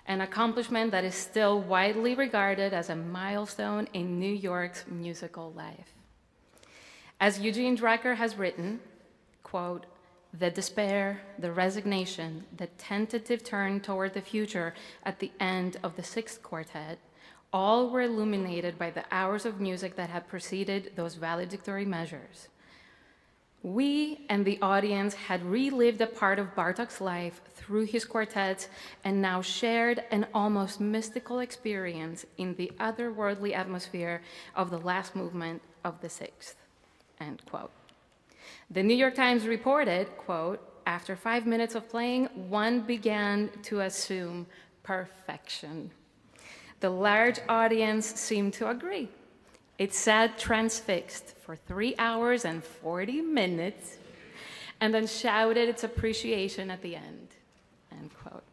Speaker 13: an accomplishment that is still widely regarded as a milestone in New York's musical life. As Eugene Drucker has written, quote, "The despair, the resignation, the tentative turn toward the future at the end of the 6th quartet, all were illuminated by the hours of music that had preceded those valedictory measures. We and the audience had relived a part of Bartók's life through his quartets and now shared an almost mystical experience in the otherworldly atmosphere of the last movement of the Sixth, end quote. The New York Times reported, quote, after 5 minutes of playing, one began to assume perfection. The large audience seemed to agree. It sat transfixed for 3 hours and 40 minutes and then shouted its appreciation at the end, end quote.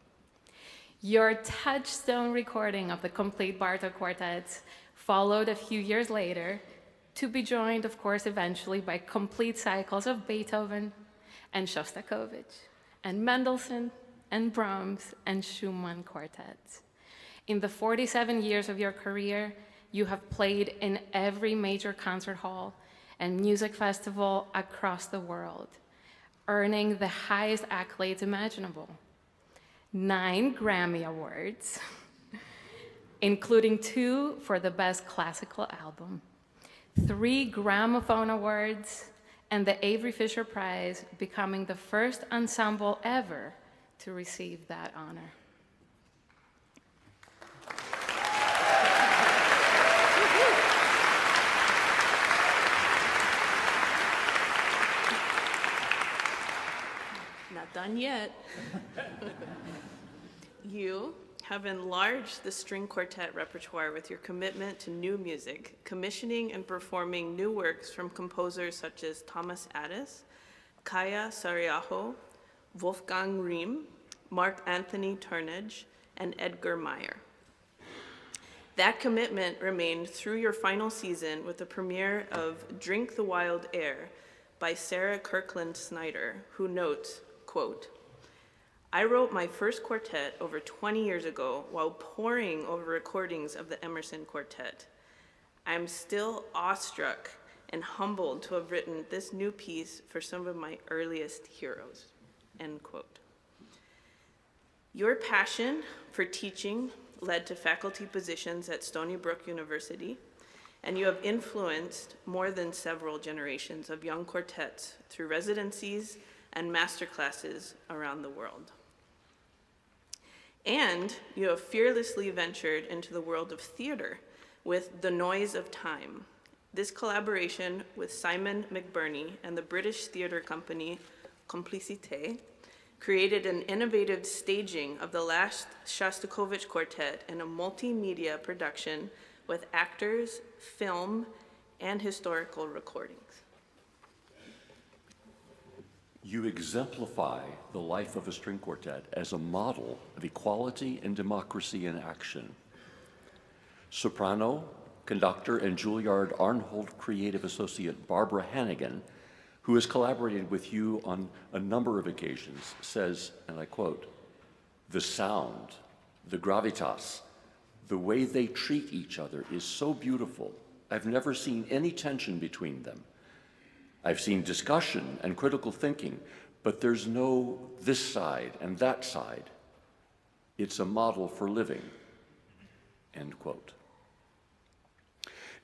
Speaker 13: Your touchstone recording of the complete Bartók quartets followed a few years later, to be joined, of course, eventually by complete cycles of Beethoven and Shostakovich and Mendelssohn and Brahms and Schumann quartets. In the 47 years of your career, you have played in every major concert hall and music festival across the world, earning the highest accolades imaginable. 9 Grammy Awards, including 2 for the Best Classical Album, 3 Gramophone Awards, and the Avery Fisher Prize, becoming the first ensemble ever to receive that honor.
Speaker 14: Not done yet. You have enlarged the string quartet repertoire with your commitment to new music, commissioning and performing new works from composers such as Thomas Addis, Kaya Sariaho, Wolfgang Riem, Mark Anthony Turnage, and Edgar Meyer. That commitment remained through your final season with the premiere of Drink the Wild Air by Sarah Kirkland Snyder, who notes, quote, I wrote my first quartet over 20 years ago while poring over recordings of the Emerson Quartet. I'm still awestruck and humbled to have written this new piece for some of my earliest heroes, end quote. Your passion for teaching led to faculty positions at Stony Brook University, and you have influenced more than several generations of young quartets through residencies and masterclasses around the world. And you have fearlessly ventured into the world of theater with The Noise of Time. This collaboration with Simon McBurney and the British theater company Complicité created an innovative staging of the last Shostakovich Quartet in a multimedia production with actors, film, and historical recordings.
Speaker 15: You exemplify the life of a string quartet as a model of equality and democracy in action. Soprano, conductor, and Juilliard Arnhold creative associate Barbara Hannigan, who has collaborated with you on a number of occasions, says, and I quote, the sound, the gravitas, the way they treat each other is so beautiful. I've never seen any tension between them. I've seen discussion and critical thinking, but there's no this side and that side. It's a model for living, end quote.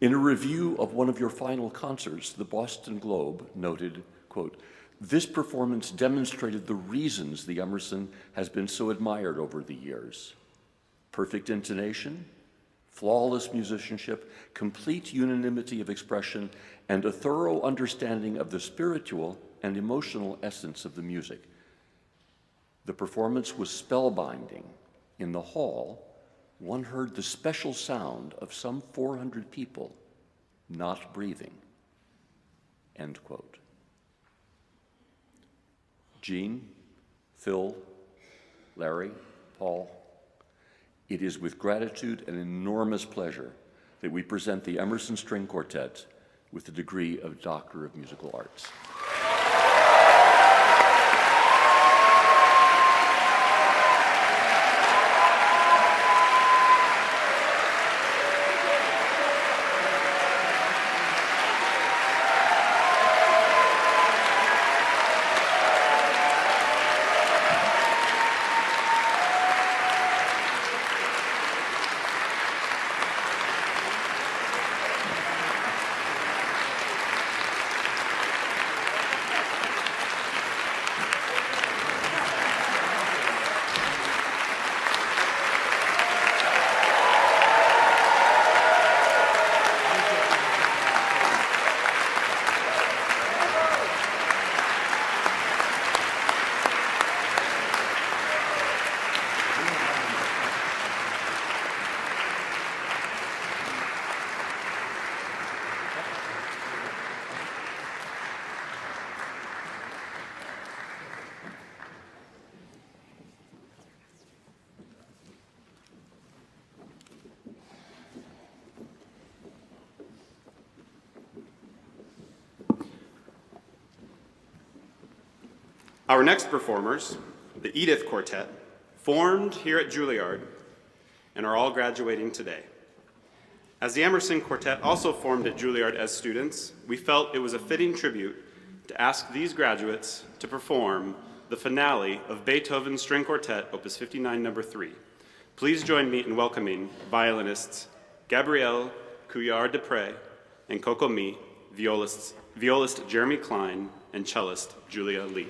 Speaker 15: In a review of one of your final concerts, the Boston Globe noted, quote, this performance demonstrated the reasons the Emerson has been so admired over the years. Perfect intonation, flawless musicianship, complete unanimity of expression, and a thorough understanding of the spiritual and emotional essence of the music. The performance was spellbinding. In the hall, one heard the special sound of some 400 people not breathing, end quote. Jean, Phil, Larry, Paul, it is with gratitude and enormous pleasure that we present the Emerson String Quartet with the degree of Doctor of Musical Arts.
Speaker 11: Our next performers, the Edith Quartet, formed here at Juilliard and are all graduating today. As the Emerson Quartet also formed at Juilliard as students, we felt it was a fitting tribute to ask these graduates to perform the finale of Beethoven's String Quartet, Opus 59, No. 3. Please join me in welcoming violinists Gabrielle Couillard-Dupré and Coco Mi, violist Jeremy Klein, and cellist Julia Lee.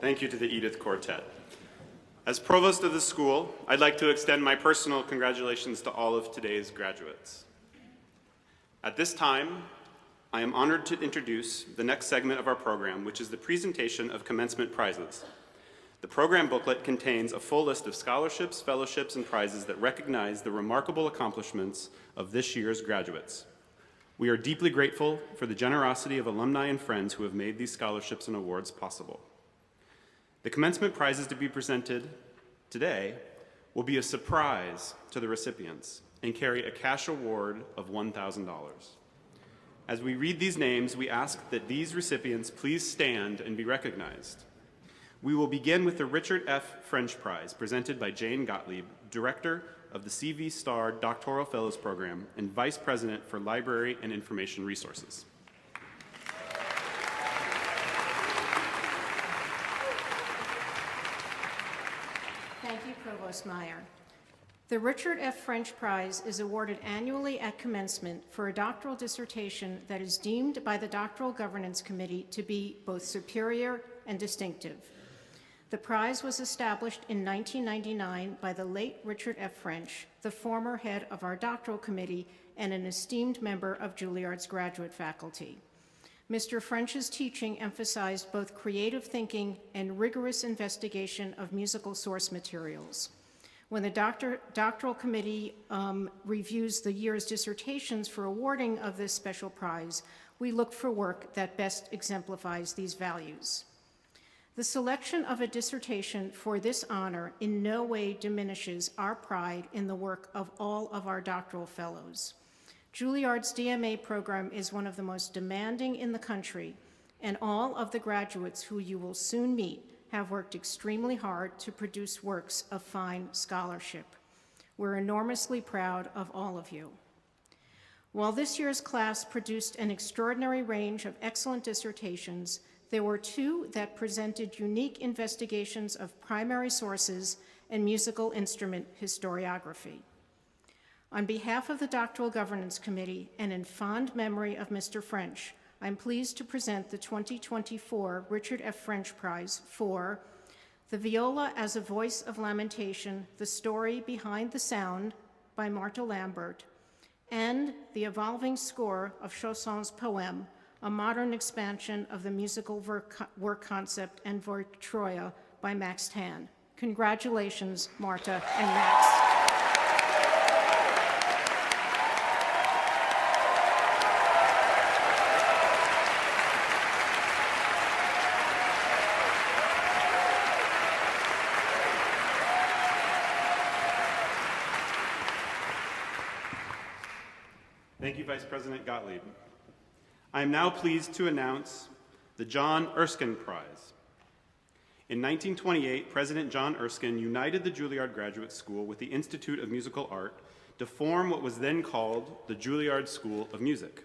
Speaker 11: Thank you to the Edith Quartet. As provost of the school, I'd like to extend my personal congratulations to all of today's graduates. At this time, I am honored to introduce the next segment of our program, which is the presentation of commencement prizes. The program booklet contains a full list of scholarships, fellowships, and prizes that recognize the remarkable accomplishments of this year's graduates. We are deeply grateful for the generosity of alumni and friends who have made these scholarships and awards possible. The commencement prizes to be presented today will be a surprise to the recipients and carry a cash award of $1,000. As we read these names, we ask that these recipients please stand and be recognized. We will begin with the Richard F. French Prize, presented by Jane Gottlieb, Director of the CV Star Doctoral Fellows Program and Vice President for Library and Information Resources.
Speaker 16: Thank you, Provost Meyer. The Richard F. French Prize is awarded annually at commencement for a doctoral dissertation that is deemed by the Doctoral Governance Committee to be both superior and distinctive. The prize was established in 1999 by the late Richard F. French, the former head of our doctoral committee and an esteemed member of Juilliard's graduate faculty. Mr. French's teaching emphasized both creative thinking and rigorous investigation of musical source materials. When the doctoral committee reviews the year's dissertations for awarding of this special prize, we look for work that best exemplifies these values. The selection of a dissertation for this honor in no way diminishes our pride in the work of all of our doctoral fellows. Juilliard's DMA program is one of the most demanding in the country, and all of the graduates who you will soon meet have worked extremely hard to produce works of fine scholarship. We're enormously proud of all of you. While this year's class produced an extraordinary range of excellent dissertations, there were two that presented unique investigations of primary sources and musical instrument historiography. On behalf of the Doctoral Governance Committee and in fond memory of Mr. French, I'm pleased to present the 2024 Richard F. French Prize for The Viola as a Voice of Lamentation, The Story Behind the Sound by Martha Lambert, and The Evolving Score of Chausson's Poème, a modern expansion of the musical work concept and Troya by Max Tan. Congratulations, Marta and Max.
Speaker 11: Thank you, Vice President Gottlieb. I am now pleased to announce the John Erskine Prize. In 1928, President John Erskine united the Juilliard Graduate School with the Institute of Musical Art to form what was then called the Juilliard School of Music.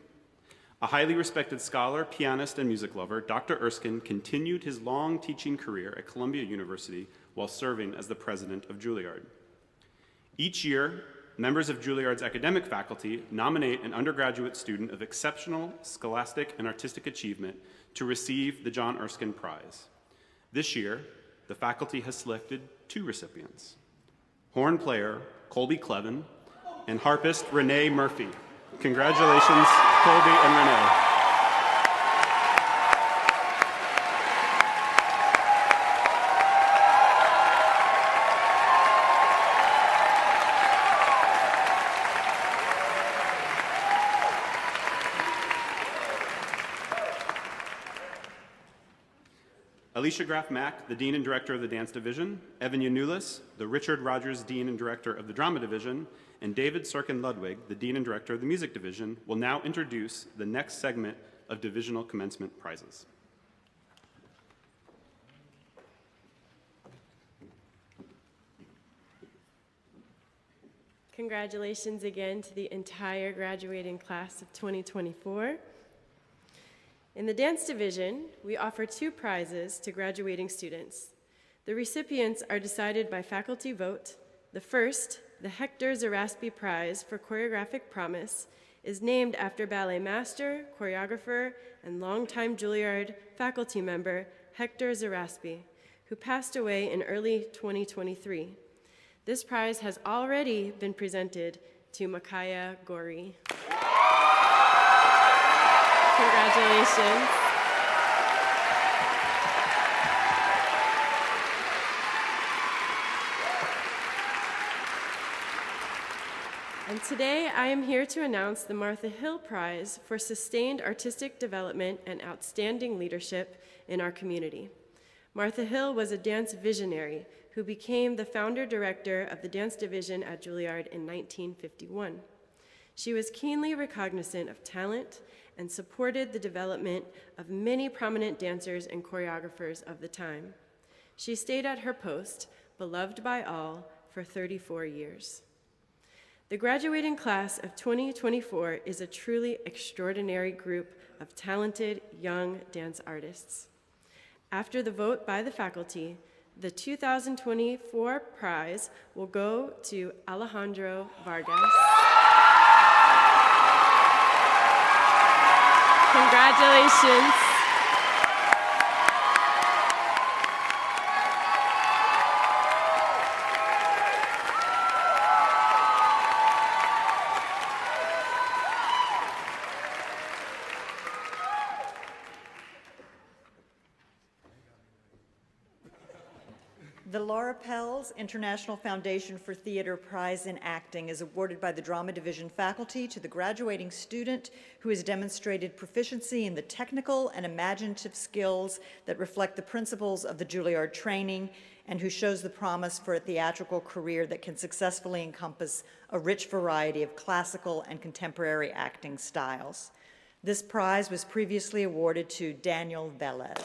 Speaker 11: A highly respected scholar, pianist, and music lover, Dr. Erskine continued his long teaching career at Columbia University while serving as the president of Juilliard. Each year, members of Juilliard's academic faculty nominate an undergraduate student of exceptional scholastic and artistic achievement to receive the John Erskine Prize. This year, the faculty has selected two recipients: horn player Colby Clevin and harpist Renee Murphy. Congratulations, Colby and Renee. Alicia Graff Mack, the Dean and Director of the Dance Division, Evan Yanulis, the Richard Rogers Dean and Director of the Drama Division, and David Sorkin Ludwig, the Dean and Director of the Music Division, will now introduce the next segment of divisional commencement prizes.
Speaker 5: Congratulations again to the entire graduating class of 2024. In the dance division, we offer two prizes to graduating students. The recipients are decided by faculty vote. The first, the Hector Zaraspy Prize for Choreographic Promise, is named after ballet master, choreographer, and longtime Juilliard faculty member Hector Zaraspy, who passed away in early 2023. This prize has already been presented to Makaya Gori. Congratulations. And today I am here to announce the Martha Hill Prize for Sustained Artistic Development and Outstanding Leadership in our community. Martha Hill was a dance visionary who became the founder-director of the dance division at Juilliard in 1951. She was keenly recognizant of talent and supported the development of many prominent dancers and choreographers of the time. She stayed at her post, beloved by all, for 34 years. The graduating class of 2024 is a truly extraordinary group of talented young dance artists. After the vote by the faculty, the 2024 prize will go to Alejandro Vargas. Congratulations.
Speaker 9: The Laura Pels International Foundation for Theater Prize in Acting is awarded by the Drama Division faculty to the graduating student who has demonstrated proficiency in the technical and imaginative skills that reflect the principles of the Juilliard training and who shows the promise for a theatrical career that can successfully encompass a rich variety of classical and contemporary acting styles. This prize was previously awarded to Daniel Velez.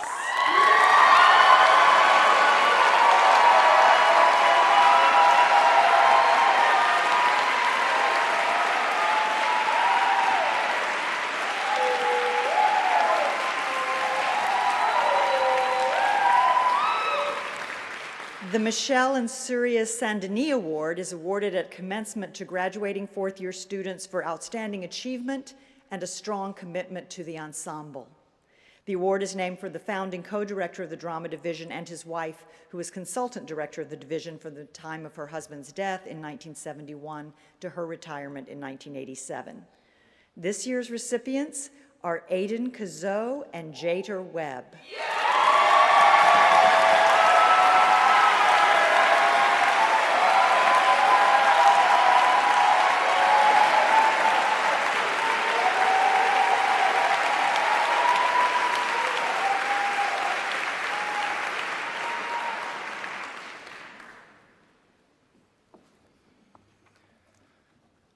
Speaker 9: The Michelle and Surya Sandini Award is awarded at commencement to graduating fourth-year students for outstanding achievement and a strong commitment to the ensemble. The award is named for the founding co-director of the Drama Division and his wife, who was consultant director of the division from the time of her husband's death in 1971 to her retirement in 1987. This year's recipients are Aidan Kazoo and Jater Webb.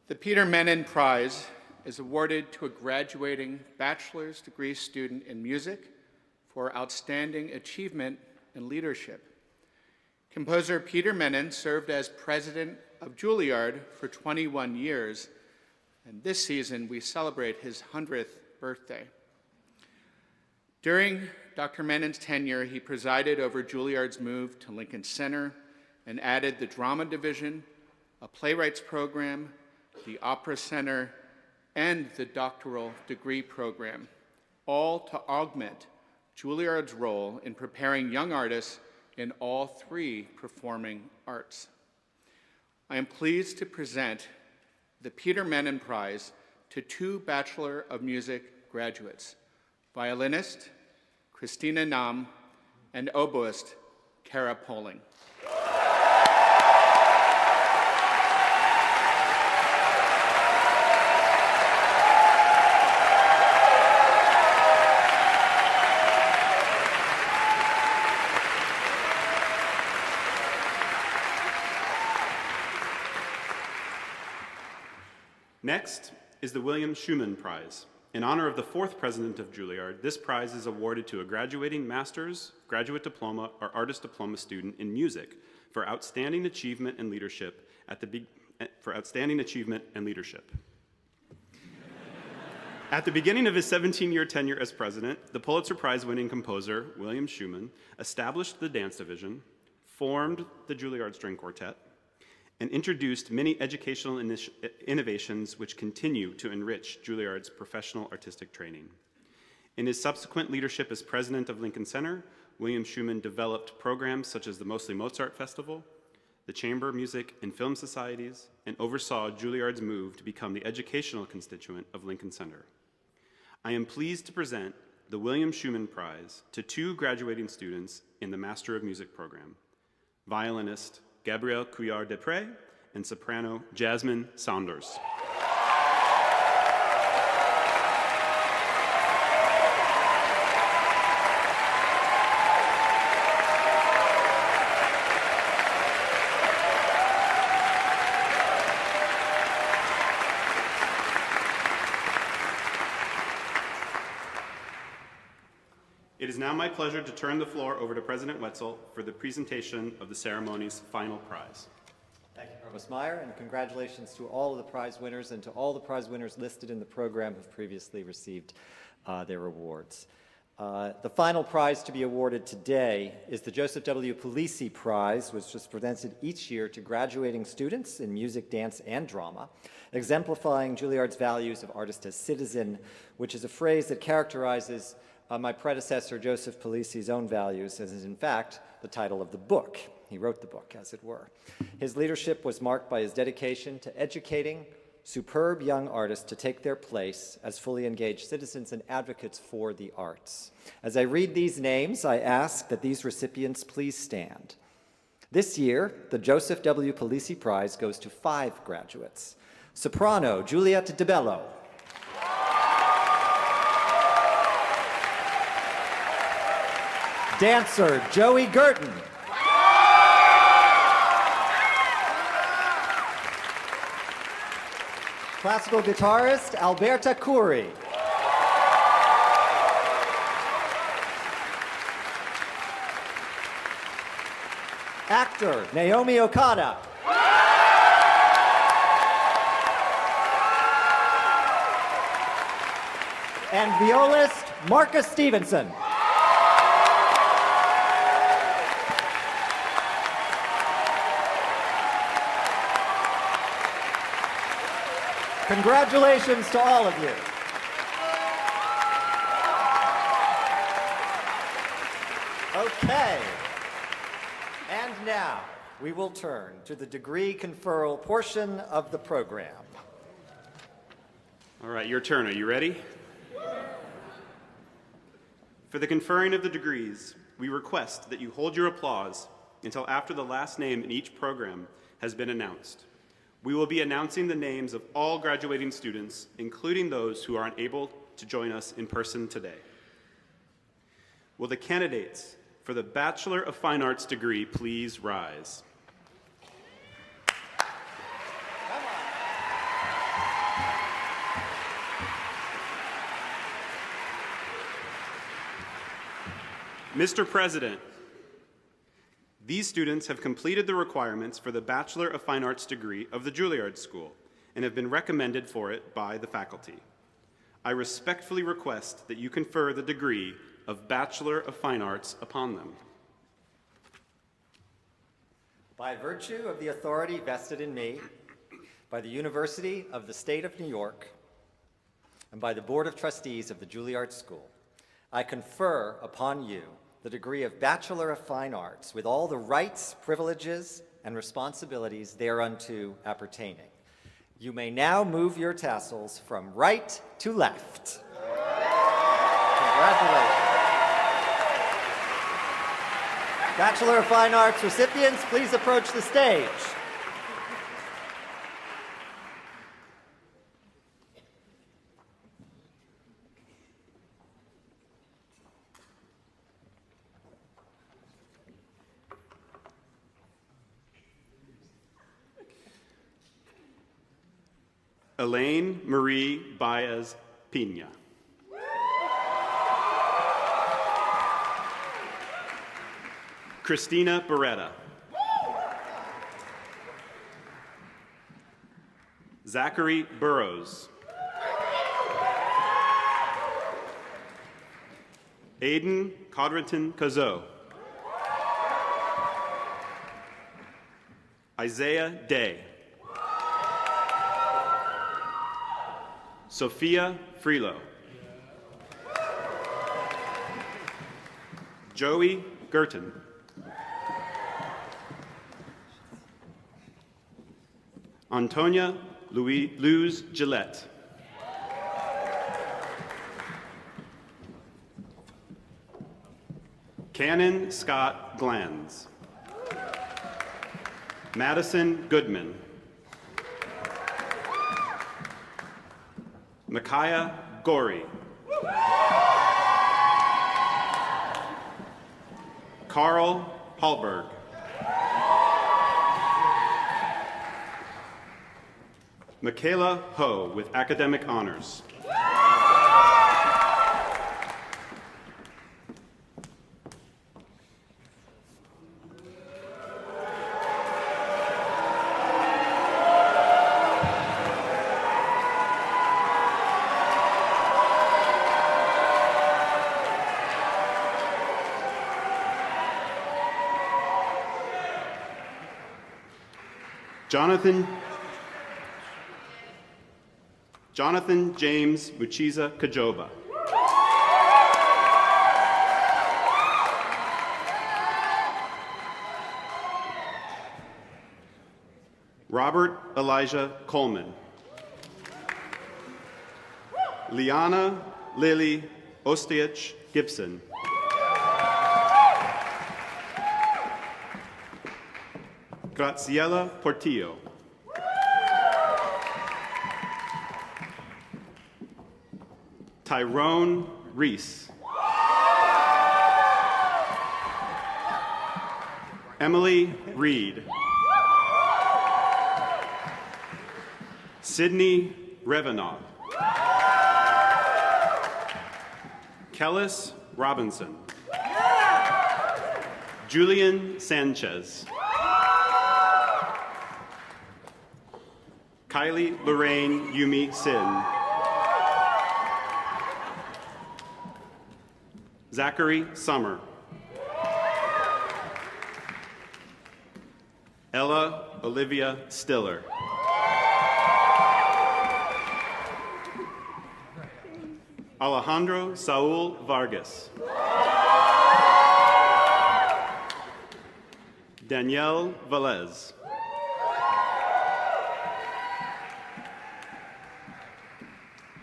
Speaker 4: The Peter Menon Prize is awarded to a graduating bachelor's degree student in music for outstanding achievement and leadership. Composer Peter Menon served as president of Juilliard for 21 years, and this season we celebrate his 100th birthday. During Dr. Menon's tenure, he presided over Juilliard's move to Lincoln Center and added the drama division, a playwrights program, the Opera Center, and the doctoral degree program, all to augment Juilliard's role in preparing young artists in all three performing arts. I am pleased to present the Peter Menon Prize to two Bachelor of Music graduates, violinist Christina Nam and oboist Kara Poling.
Speaker 11: Next is the William Schumann Prize. In honor of the fourth president of Juilliard, this prize is awarded to a graduating master's, graduate diploma, or artist diploma student in music for outstanding achievement and leadership At the beginning of his 17-year tenure as president, the Pulitzer Prize-winning composer, William Schumann, established the dance division, formed the Juilliard String Quartet, and introduced many educational innovations which continue to enrich Juilliard's professional artistic training. In his subsequent leadership as president of Lincoln Center, William Schuman developed programs such as the Mostly Mozart Festival, the Chamber Music and Film Societies, and oversaw Juilliard's move to become the educational constituent of Lincoln Center. I am pleased to present the William Schuman Prize to 2 graduating students in the Master of Music program, violinist Gabrielle Couillard-Desprez and soprano Jasmine Saunders. It is now my pleasure to turn the floor over to President Wetzel for the presentation of the ceremony's final prize.
Speaker 1: Thank you, Provost Meyer, and congratulations to all of the prize winners and to all the prize winners listed in the program who have previously received their awards. The final prize to be awarded today is the Joseph W. Polisi Prize, which is presented each year to graduating students in music, dance, and drama, exemplifying Juilliard's values of artist as citizen, which is a phrase that characterizes my predecessor, Joseph Polisi's own values, as is in fact the title of the book. He wrote the book, as it were. His leadership was marked by his dedication to educating superb young artists to take their place as fully engaged citizens and advocates for the arts. As I read these names, I ask that these recipients please stand. This year, the Joseph W. Polisi Prize goes to 5 graduates. Soprano Juliette DeBello. Dancer Joey Gurton. Classical guitarist Alberta Khoury. Actor Naomi Okada. And violist Marcus Stevenson. Congratulations to all of you. Okay. And now we will turn to the degree conferral portion of the program.
Speaker 11: All right, your turn. Are you ready? For the conferring of the degrees, we request that you hold your applause until after the last name in each program has been announced. We will be announcing the names of all graduating students, including those who aren't able to join us in person today. Will the candidates for the Bachelor of Fine Arts degree please rise? Mr. President, these students have completed the requirements for the Bachelor of Fine Arts degree of the Juilliard School and have been recommended for it by the faculty. I respectfully request that you confer the degree of Bachelor of Fine Arts upon them.
Speaker 1: By virtue of the authority vested in me by the University of the State of New York and by the Board of Trustees of the Juilliard School, I confer upon you the degree of Bachelor of Fine Arts with all the rights, privileges, and responsibilities thereunto appertaining. You may now move your tassels from right to left. Congratulations. Bachelor of Fine Arts recipients, please approach the stage.
Speaker 11: Elaine Marie Baez Pina. Christina Beretta. Zachary Burrows. Aiden Codrington Cozeau. Isaiah Day. Sophia Freelo. Joey Gerton. Antonia Luz Gillette. Cannon Scott Glanz. Madison Goodman. Micaiah Gorey. Carl Hallberg. Michaela Ho with academic honors. Jonathan James Muchiza Kajoba. Robert Elijah Coleman. Liana Lily Ostiach Gibson. Graciela Portillo. Tyrone Reese. Emily Reed. Sydney Revenaugh. Kellis Robinson. Julian Sanchez. Kylie Lorraine Yumi Sin. Zachary Summer. Ella Olivia Stiller. Alejandro Saul Vargas. Danielle Velez.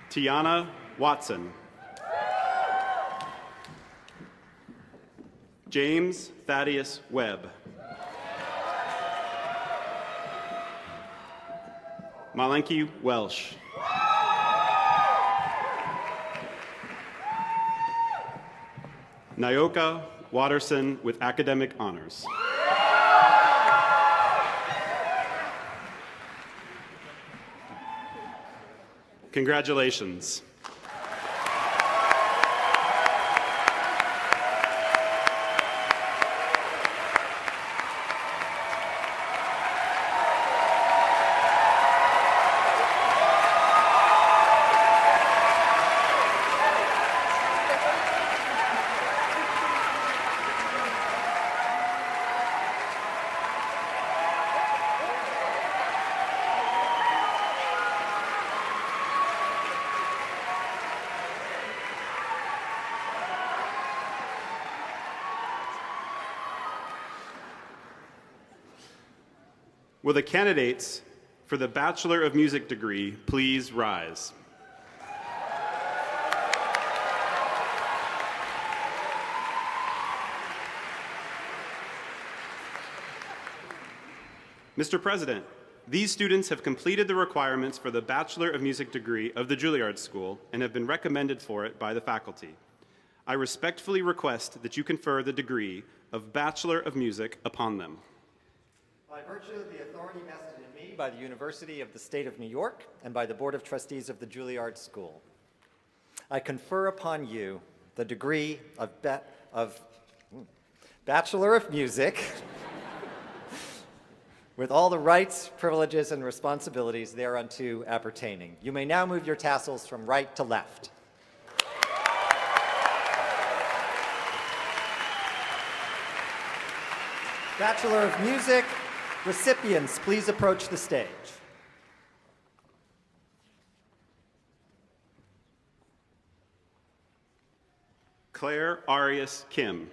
Speaker 11: Tiana Watson. James Thaddeus Webb. Malenki Welsh. Nyoka Watterson with academic honors. Congratulations. Will the candidates for the Bachelor of Music degree please rise? Mr. President, these students have completed the requirements for the Bachelor of Music degree of the Juilliard School and have been recommended for it by the faculty. I respectfully request that you confer the degree of Bachelor of Music upon them.
Speaker 1: By virtue of the authority vested in me by the University of the State of New York and by the Board of Trustees of the Juilliard School, I confer upon you the degree of Bachelor of Music with all the rights, privileges, and responsibilities thereunto appertaining. You may now move your tassels from right to left. Bachelor of Music recipients, please approach the stage.
Speaker 11: Claire Arias Kim.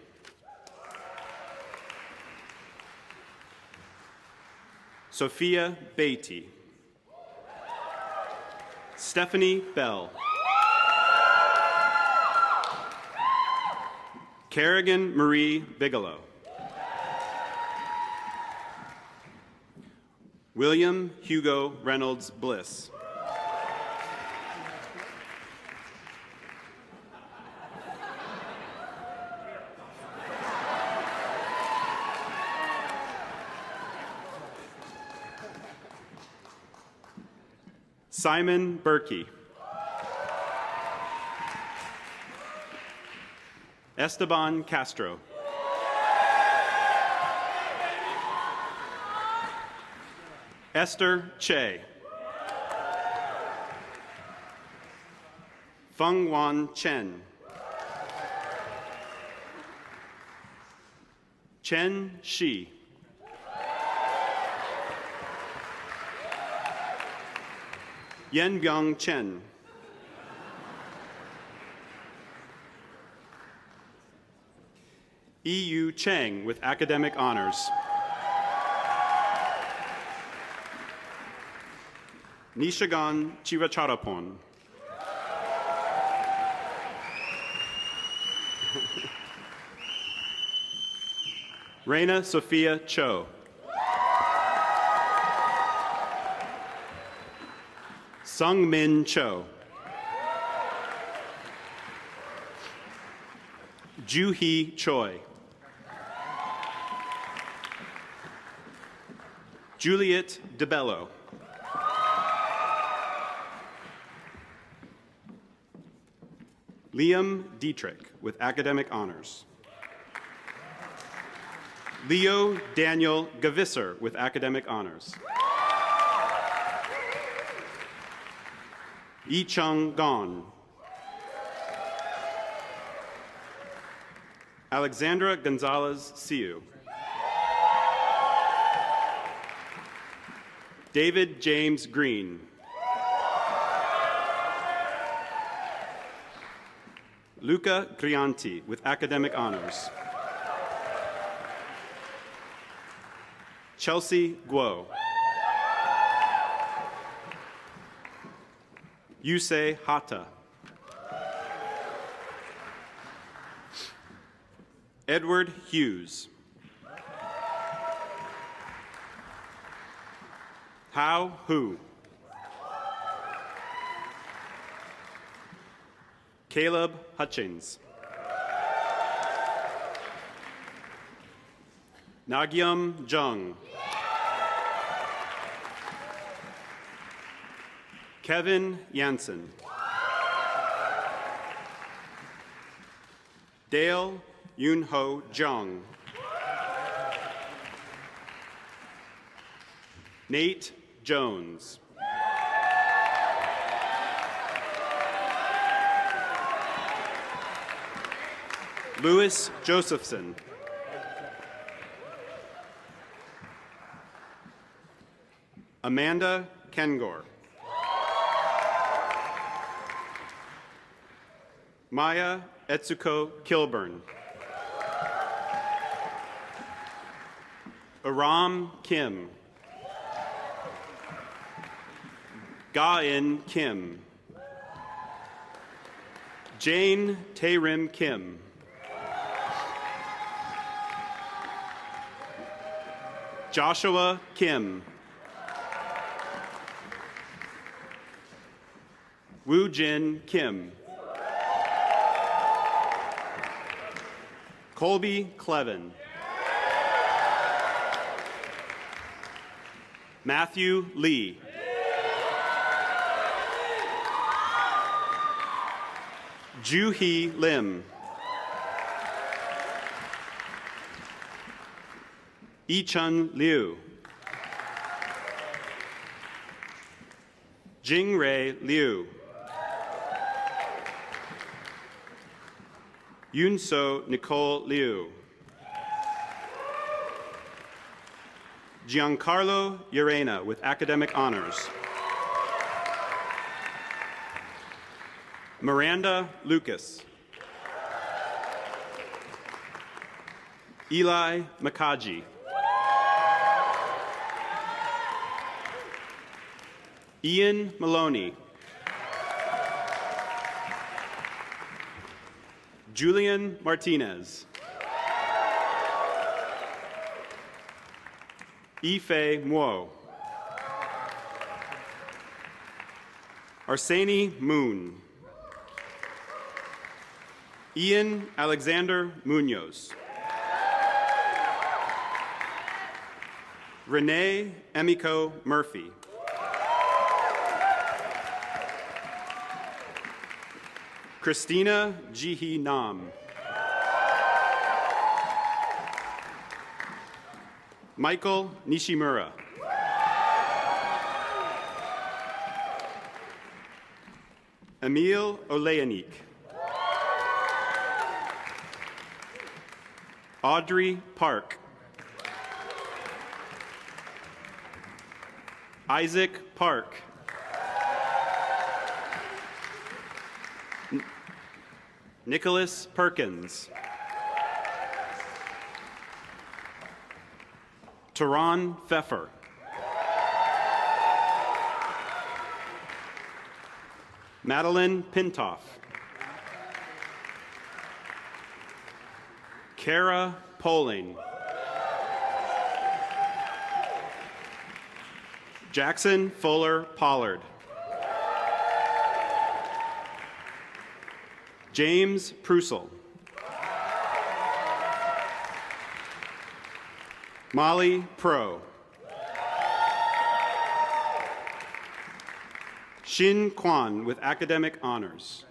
Speaker 11: Sophia Beatty. Stephanie Bell. Kerrigan Marie Bigelow. William Hugo Reynolds Bliss. Simon Berkey. Esteban Castro. Esther Che. Feng Wan Chen. Chen Shi. Yenbyong Chen. E.U. Cheng with academic honors. Nishagan Chivacharapon. Reina Sophia Cho. Sung Min Cho. Joo-hee Choi. Juliet DeBello. Liam Dietrich with academic honors. Leo Daniel Gavisser with academic honors. Yi-chung Gon. Alexandra Gonzalez Siu. David James Green. Luca Grianti with academic honors. Chelsea Guo. Yusei Hata. Edward Hughes. Hao Hu. Caleb Hutchings. Nagyum Jung. Kevin Jansen. Dale Yunho Jung. Nate Jones. Louis Josephson. Amanda Kengor. Maya Etsuko Kilburn. Aram Kim. Ga-in Kim. Jane Taerim Kim. Joshua Kim. Woo Jin Kim. Colby Clevin. Matthew Lee. Joo-hee Lim. Yi-chun Liu. Jing-ray Liu. Yunso Nicole Liu. Giancarlo Urena with academic honors. Miranda Lucas. Eli Makaji. Ian Maloney. Julian Martinez. Ife Mo. Arseni Moon. Ian Alexander Munoz. Renee Emiko Murphy. Christina Jihi Nam. Michael Nishimura. Emil Oleanik. Audrey Park. Isaac Park. Nicholas Perkins. Tehran Pfeffer. Madeline Pintoff. Kara Poling. Jackson Fuller Pollard. James Prusel. Molly Pro. Shin Kwan with academic honors.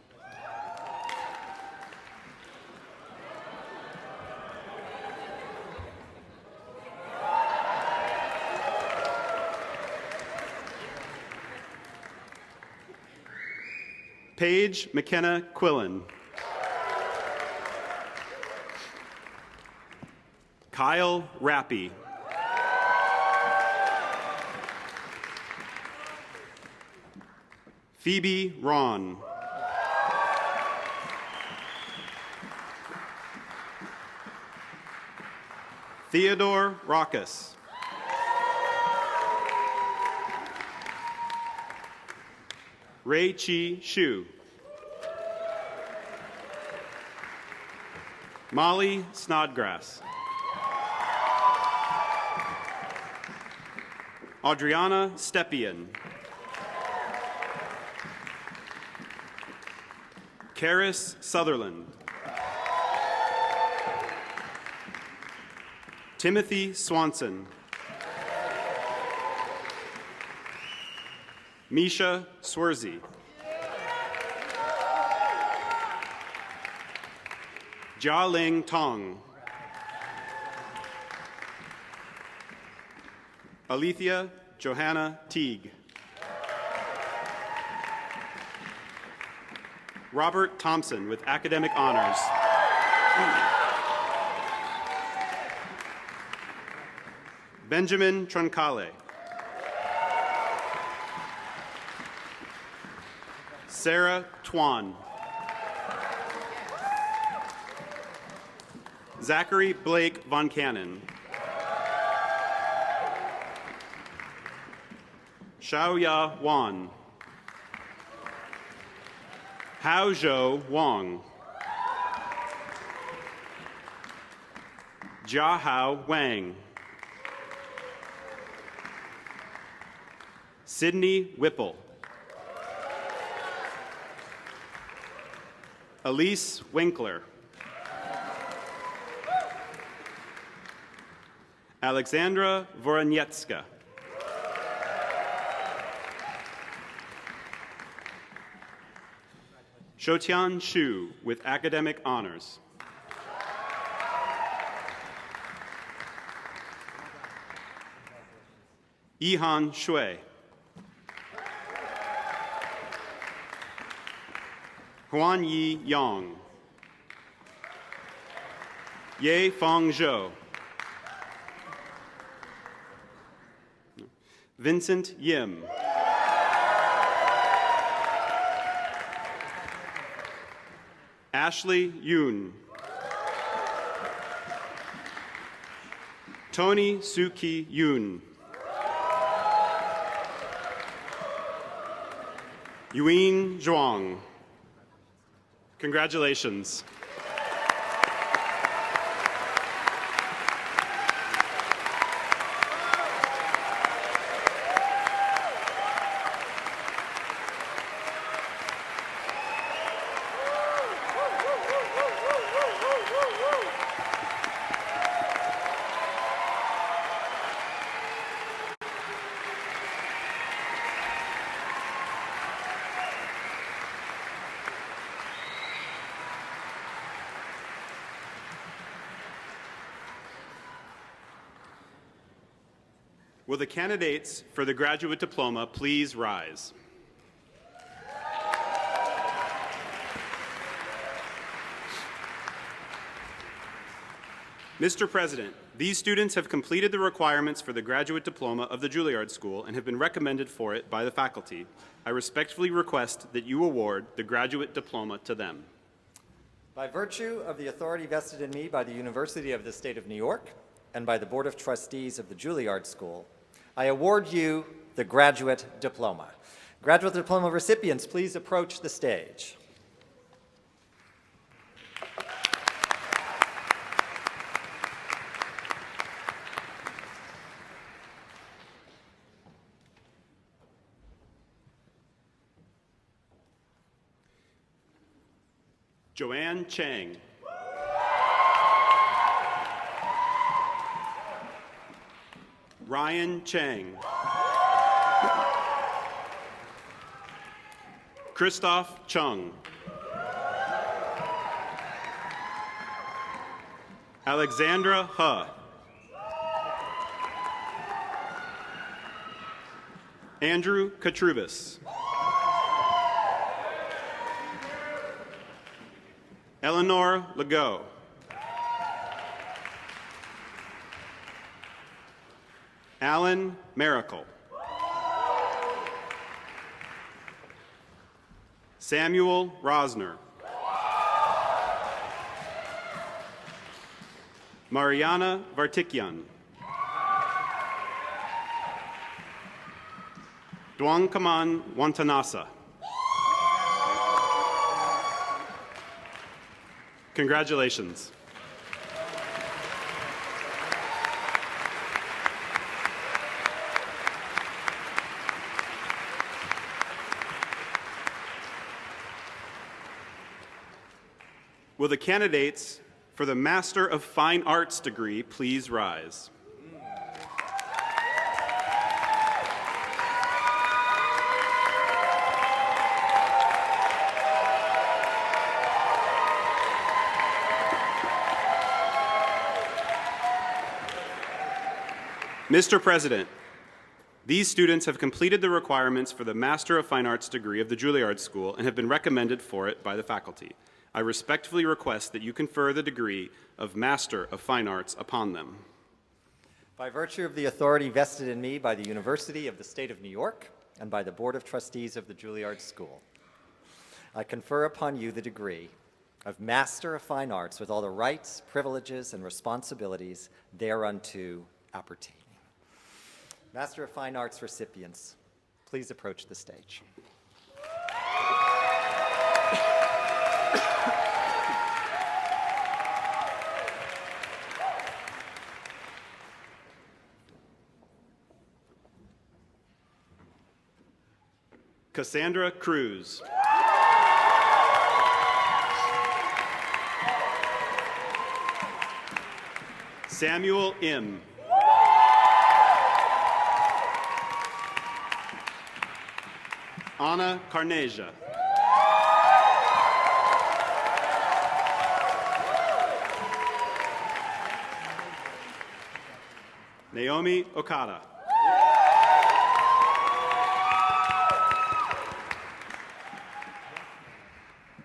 Speaker 11: Paige McKenna Quillen. Kyle Rappy. Phoebe Ron. Theodore Rockus. Ray Chi Shu. Molly Snodgrass. Adriana Stepien. Karis Sutherland. Timothy Swanson. Misha Swerzy. Jialing Tong. Alethea Johanna Teague. Robert Thompson with academic honors. Benjamin Troncale. Sarah Twan. Zachary Blake Von Cannon. Xiaoya Wan. Haozhou Wang. Jiahao Wang. Sydney Whipple. Elise Winkler. Alexandra Voronetska. Shotian Shu with academic honors. Yihan Shui. Huan Yi Yang. Ye Feng Zhou. Vincent Yim. Ashley Yoon. Tony Suki Yoon. Yuan Zhuang. Congratulations. Will the candidates for the graduate diploma please rise? Mr. President, these students have completed the requirements for the graduate diploma of the Juilliard School and have been recommended for it by the faculty. I respectfully request that you award the graduate diploma to them.
Speaker 1: By virtue of the authority vested in me by the University of the State of New York and by the Board of Trustees of the Juilliard School, I award you the graduate diploma. Graduate diploma recipients, please approach the stage.
Speaker 11: Joanne Chang. Ryan Chang. Christoph Chung. Alexandra He. Andrew Katrubis. Eleanor Legault. Alan Miracle. Samuel Rosner. Mariana Vartikyan. Duangkaman Wantanasa. Congratulations. Will the candidates for the Master of Fine Arts degree please rise? Mr. President, these students have completed the requirements for the Master of Fine Arts degree of the Juilliard School and have been recommended for it by the faculty. I respectfully request that you confer the degree of Master of Fine Arts upon them.
Speaker 1: By virtue of the authority vested in me by the University of the State of New York and by the Board of Trustees of the Juilliard School, I confer upon you the degree of Master of Fine Arts with all the rights, privileges, and responsibilities thereunto appertaining. Master of Fine Arts recipients, please approach the stage.
Speaker 11: Cassandra Cruz. Samuel M. Anna Carneja. Naomi Okada.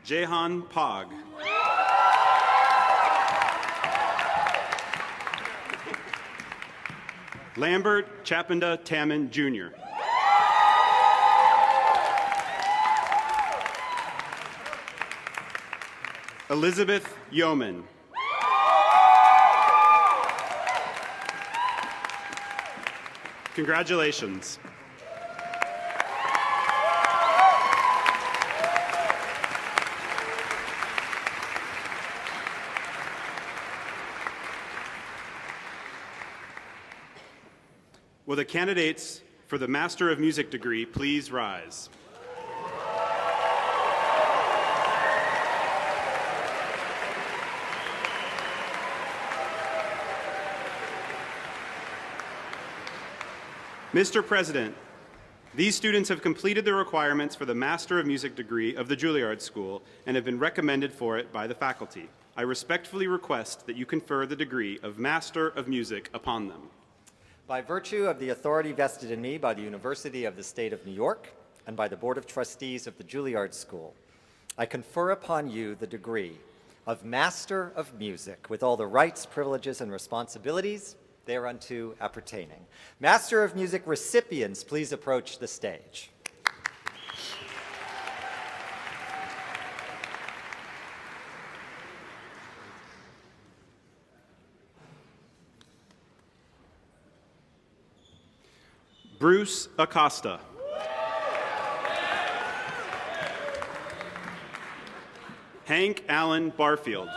Speaker 11: Jehan Pog. Lambert Chapinda Tamman, Jr. Elizabeth Yeoman. Congratulations. Will the candidates for the Master of Music degree please rise? Mr. President, these students have completed the requirements for the Master of Music degree of the Juilliard School and have been recommended for it by the faculty. I respectfully request that you confer the degree of Master of Music upon them.
Speaker 1: By virtue of the authority vested in me by the University of the State of New York and by the Board of Trustees of the Juilliard School, I confer upon you the degree of Master of Music with all the rights, privileges, and responsibilities thereunto appertaining. Master of Music recipients, please approach the stage.
Speaker 11: Bruce Acosta. Hank Allen Barfield.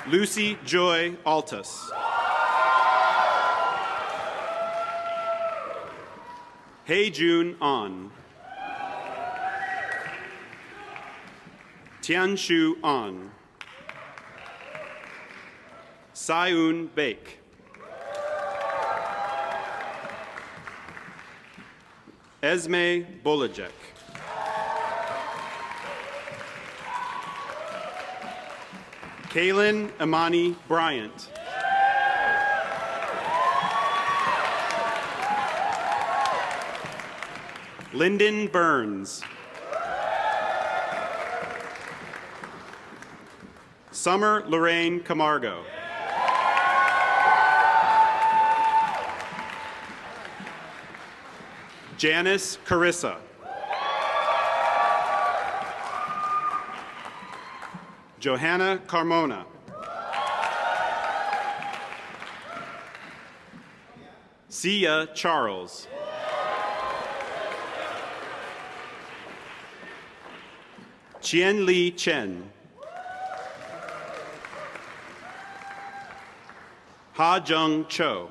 Speaker 11: Lucy Joy Altus. Hey Jun An. Tianshu An. Sayun Baek. Esme Bolajek. Kaylin Amani Bryant. Lyndon Burns. Summer Lorraine Camargo. Janice Carissa. Johanna Carmona. Sia Charles. Chien Li Chen. Ha Jung Cho.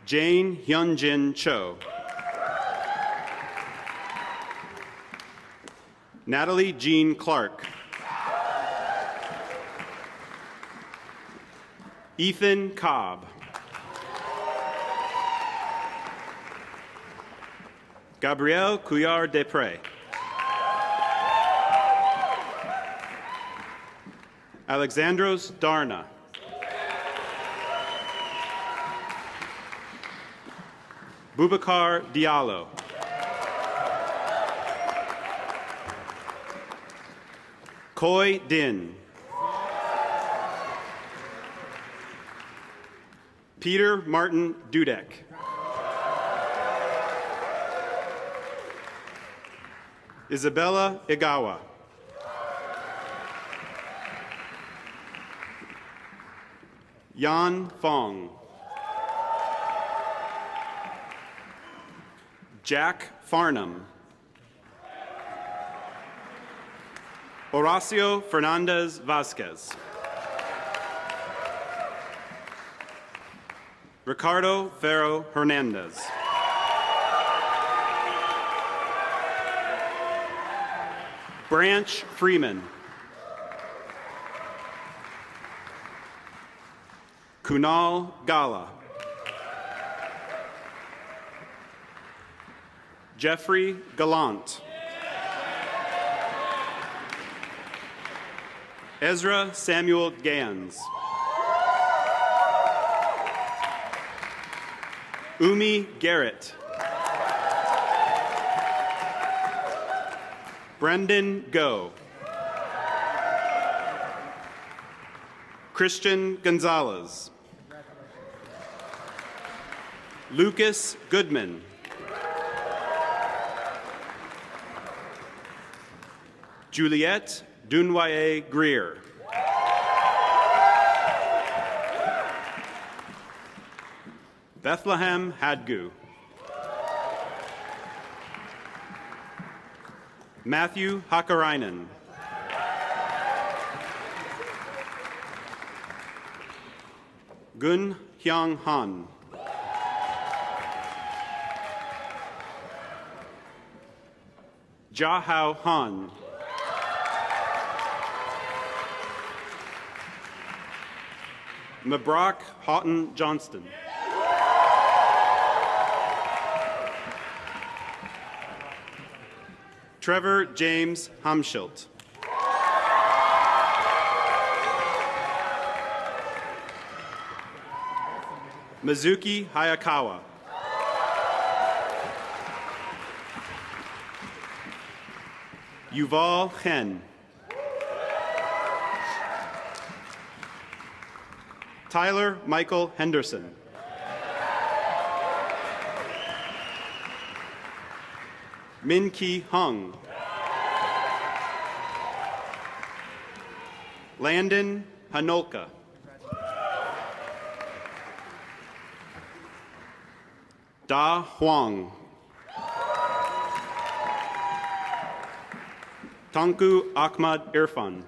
Speaker 11: Jane Hyunjin Cho. Natalie Jean Clark. Ethan Cobb. Gabrielle Couillard-Desprez. Alexandros Darna. Boubacar Diallo. Koi Din. Peter Martin Dudek. Isabella Igawa. Yan Fong. Jack Farnham. Horacio Fernandez Vasquez. Ricardo Ferro Hernandez. Branch Freeman. Kunal Gala. Jeffrey Gallant. Ezra Samuel Gans. Umi Garrett. Brendan Go. Christian Gonzalez. Lucas Goodman. Juliette Dunwaye Greer. Bethlehem Hadgu. Matthew Hakarainen. Gun Hyung Han. Ja Hao Han. Mabrock Houghton Johnston. Trevor James Hamschilt. Mizuki Hayakawa. Yuval Chen. Tyler Michael Henderson. Min Ki Hung. Landon Hanolka. Da Huang. Tanku Ahmad Irfan.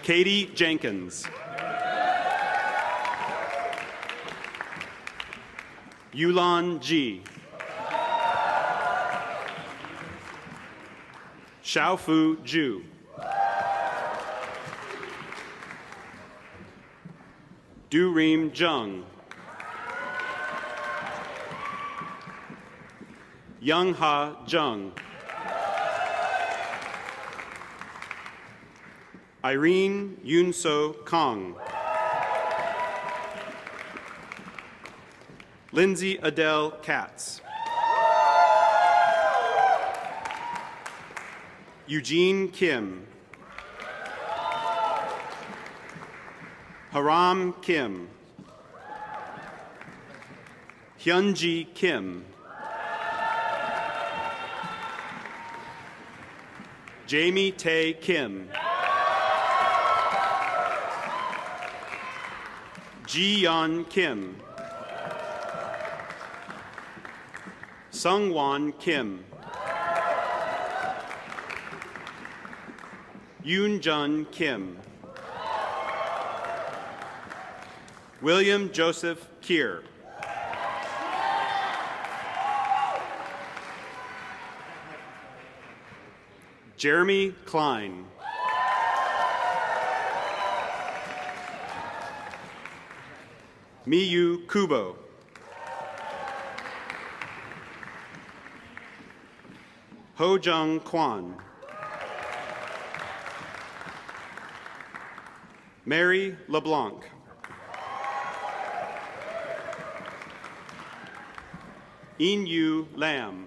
Speaker 11: Katie Jenkins. Yulan Ji. Xiaofu Zhu. Dureem Jung. Young Ha Jung. Irene Yunso Kong. Lindsay Adele Katz. Eugene Kim. Haram Kim. Hyunji Kim. Jamie Tae Kim. Ji-yeon Kim. Sungwon Kim. Yoon-jun Kim. William Joseph Kier. Jeremy Klein. Miyu Kubo. Ho Jung Kwan. Mary LeBlanc. In-yu Lam.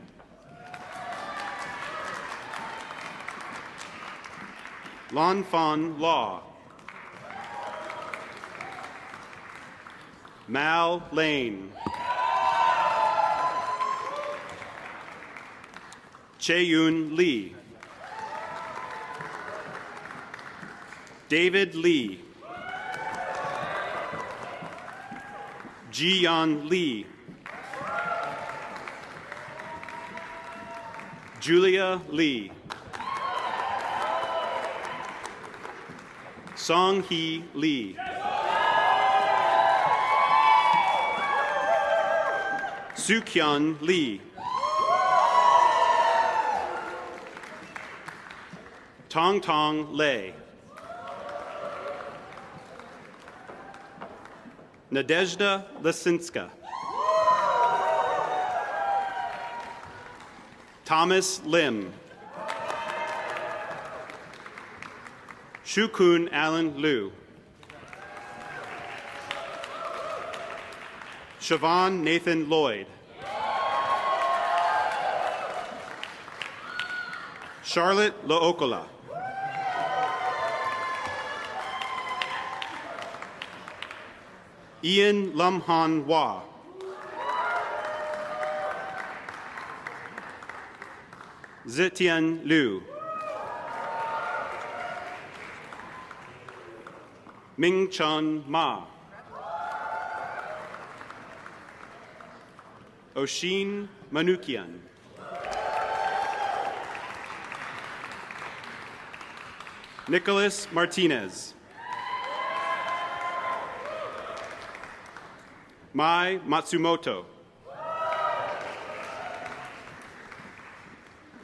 Speaker 11: Lan Fan Law. Mal Lane. Chae-yoon Lee. David Lee. Ji-yeon Lee. Julia Lee. Song-hee Lee. Sukhyun Lee. Tong Tong Lei. Nadezhda Lisinska. Thomas Lim. Shukun Allen Liu. Siobhan Nathan Lloyd. Charlotte Lookola. Ian Lumhan Wah. Zetian Liu. Ming Chun Ma. Oshin Manukian. Nicholas Martinez. Mai Matsumoto.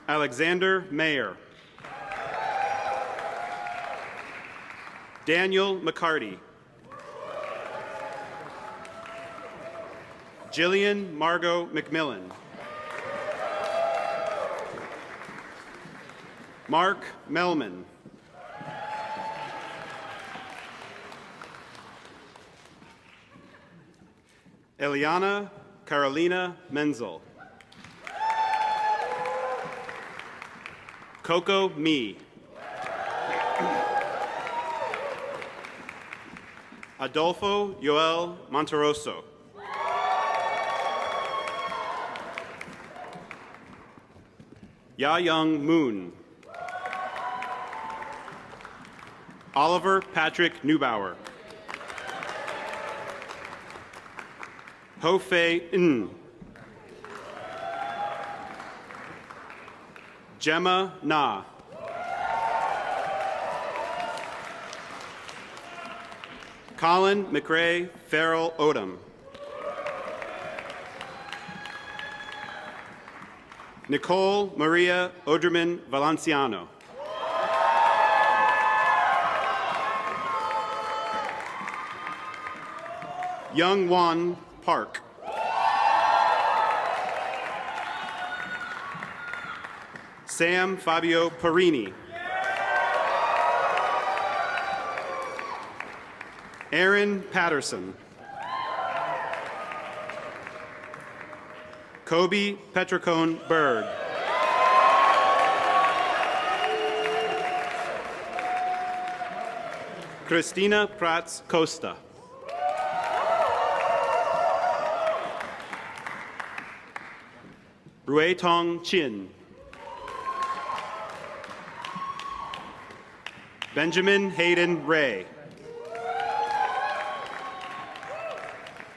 Speaker 11: Alexander Mayer. Daniel McCarty. Jillian Margot McMillan. Mark Melman. Eliana Carolina Menzel. Coco Me. Adolfo Yoel Monteroso. Ya Young Moon. Oliver Patrick Neubauer. Ho Fei N. Gemma Na. Colin McRae Farrell Odom. Nicole Maria Oderman Valenciano. Young Won Park. Sam Fabio Perini. Aaron Patterson. Kobe Petricone Berg. Christina Prats Costa. Rui Tong Chin. Benjamin Hayden Ray.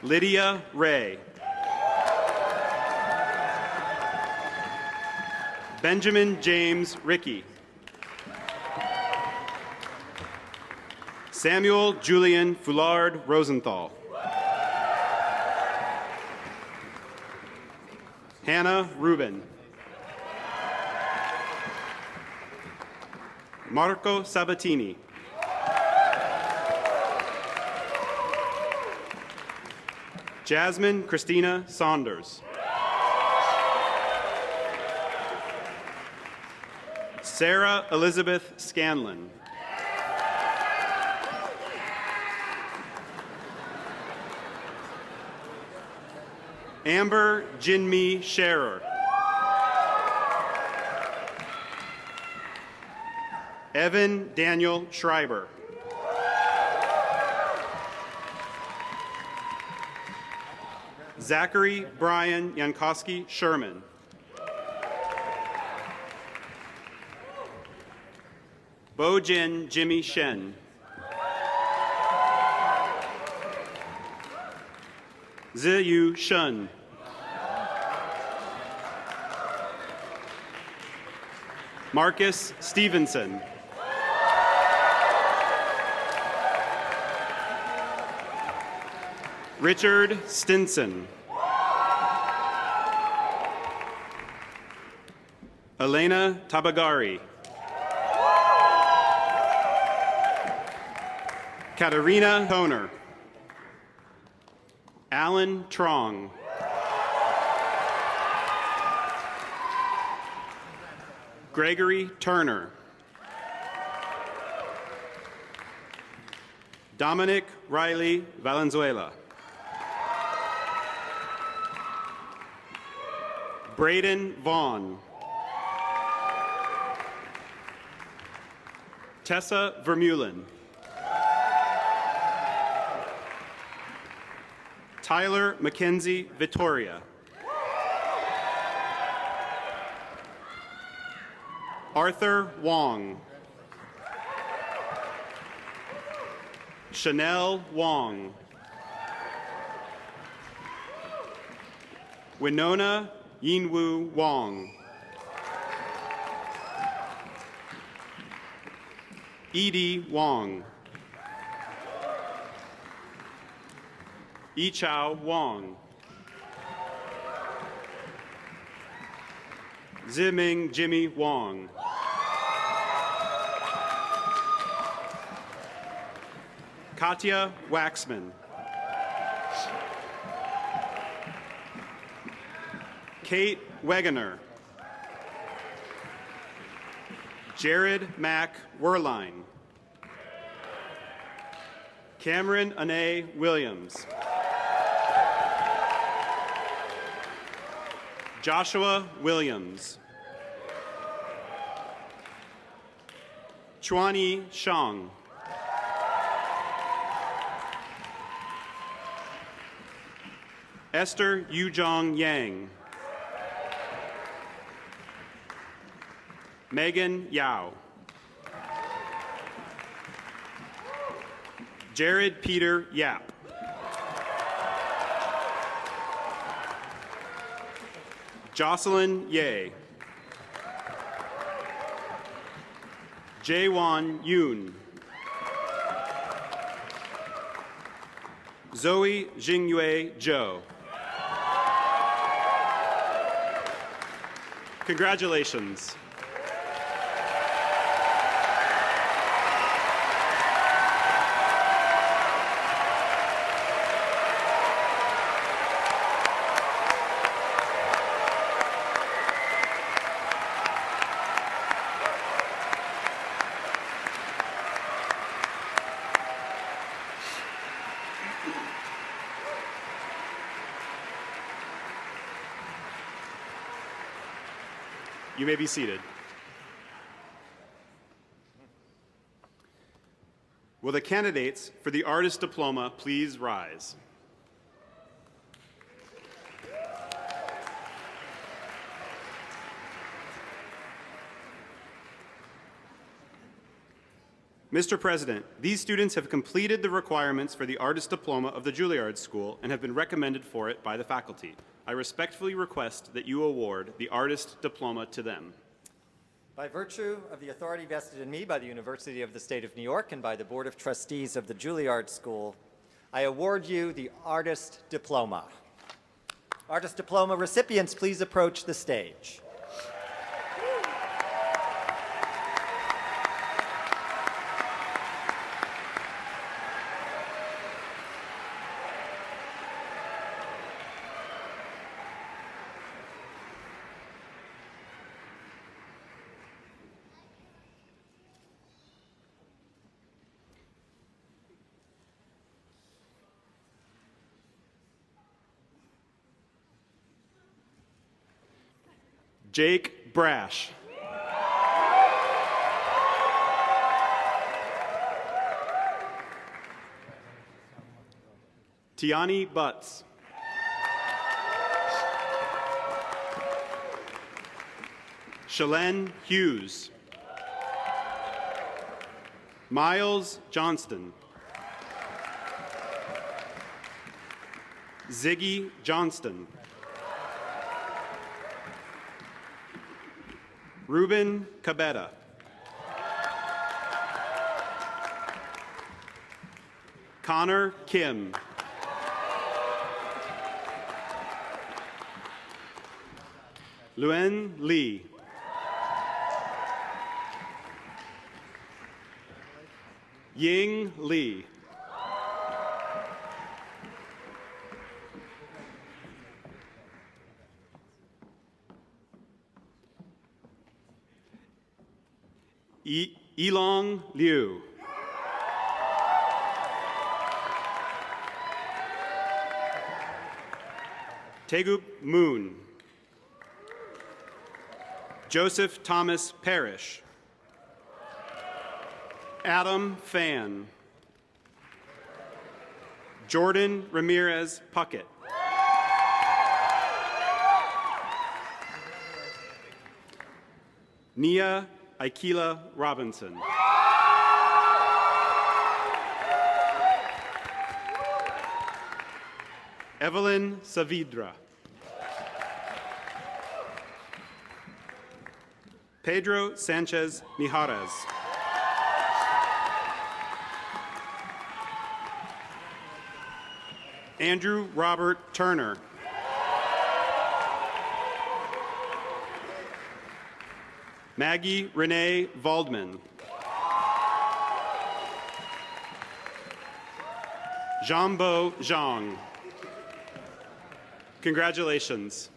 Speaker 11: Lydia Ray. Benjamin James Rickey. Samuel Julian Foulard Rosenthal. Hannah Rubin. Marco Sabatini. Jasmine Christina Saunders. Sarah Elizabeth Scanlon. Amber Jinmi Scherer. Evan Daniel Schreiber. Zachary Brian Yankowski Sherman. Bo-Jin Jimmy Shen. Ziyu Shun. Marcus Stevenson. Richard Stinson. Elena Tabagari. Katarina Toner. Alan Trong. Gregory Turner. Dominic Riley Valenzuela. Braden Vaughn. Tessa Vermeulen. Tyler Mackenzie Vittoria. Arthur Wong. Chanel Wong. Winona Yinwu Wong. Edie Wong. Yichao Wong. Ziming Jimmy Wong. Katya Waxman. Kate Wegener. Jared Mack Werline. Cameron Ane Williams. Joshua Williams. Chuani Shang. Esther Yujong Yang. Megan Yao. Jared Peter Yap. Jocelyn Ye. Jaewon Yoon. Zoe Jingyue Zhou. Congratulations. You may be seated. Will the candidates for the Artist Diploma please rise? Mr. President, these students have completed the requirements for the Artist Diploma of the Juilliard School and have been recommended for it by the faculty. I respectfully request that you award the Artist Diploma to them.
Speaker 1: By virtue of the authority vested in me by the University of the State of New York and by the Board of Trustees of the Juilliard School, I award you the Artist Diploma. Artist Diploma recipients, please approach the stage.
Speaker 11: Jake Brash. Tiani Butts. Shalene Hughes. Miles Johnston. Ziggy Johnston. Ruben Cabetta. Connor Kim. Luen Lee. Ying Lee. Elong Liu. Tegup Moon. Joseph Thomas Parrish. Adam Fan. Jordan Ramirez Puckett. Nia Aikila Robinson. Evelyn Savidra. Pedro Sanchez Mijares. Andrew Robert Turner. Maggie Renee Valdman. Jambo Zhang. Congratulations.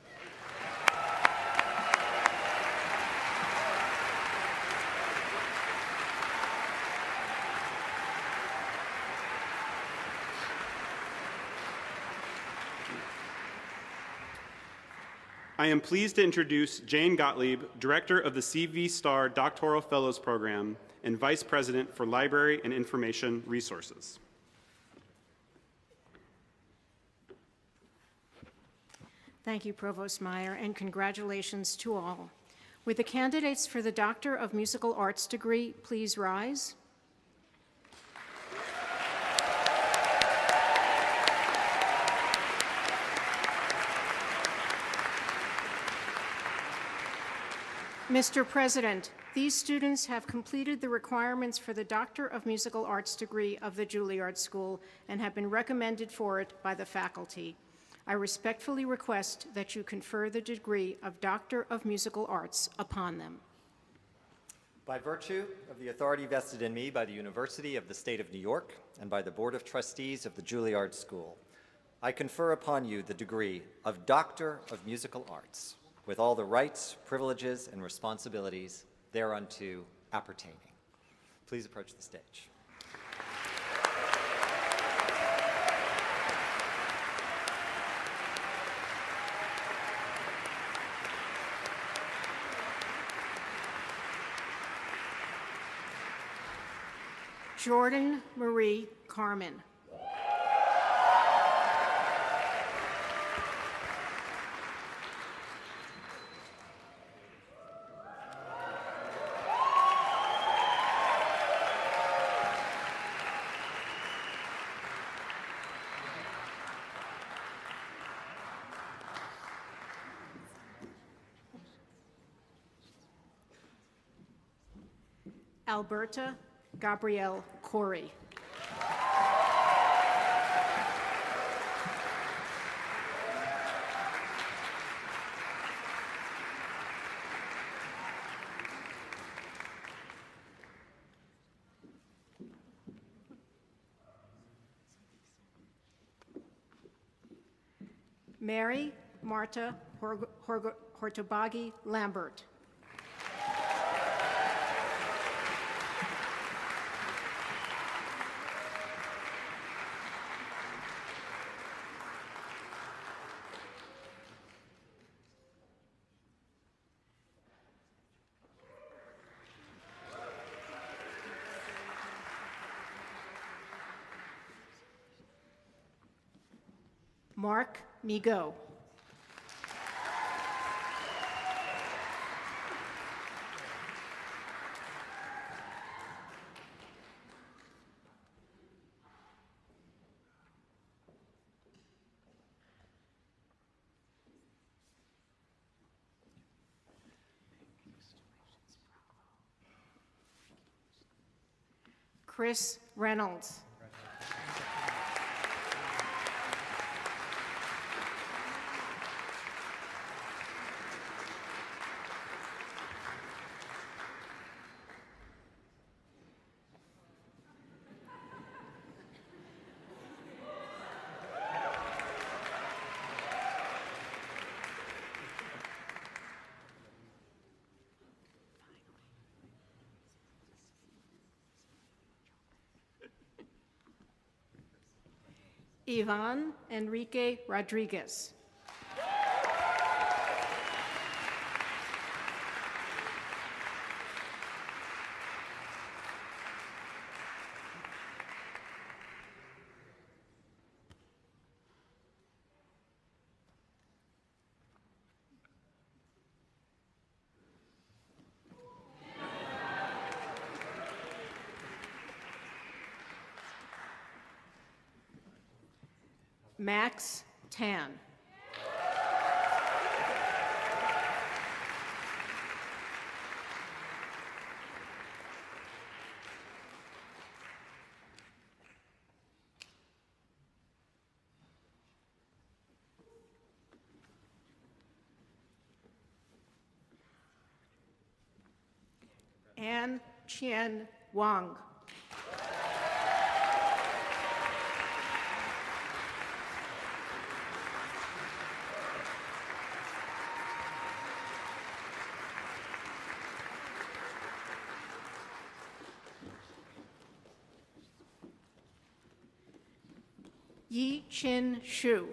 Speaker 11: I am pleased to introduce Jane Gottlieb, Director of the CV Star Doctoral Fellows Program and Vice President for Library and Information Resources.
Speaker 16: Thank you, Provost Meyer, and congratulations to all. Would the candidates for the Doctor of Musical Arts degree please rise? Mr. President, these students have completed the requirements for the Doctor of Musical Arts degree of the Juilliard School and have been recommended for it by the faculty. I respectfully request that you confer the degree of Doctor of Musical Arts upon them.
Speaker 1: By virtue of the authority vested in me by the University of the State of New York and by the Board of Trustees of the Juilliard School, I confer upon you the degree of Doctor of Musical Arts, with all the rights, privileges, and responsibilities thereunto appertaining. Please approach the stage.
Speaker 16: Jordan Marie Carmen. Alberta Gabrielle Corey. Mary Marta Hortobagi Lambert. Mark Migo. Chris Reynolds. Ivan Enrique Rodriguez. Max Tan. Ann Chien Wang. Yi Chin Shu.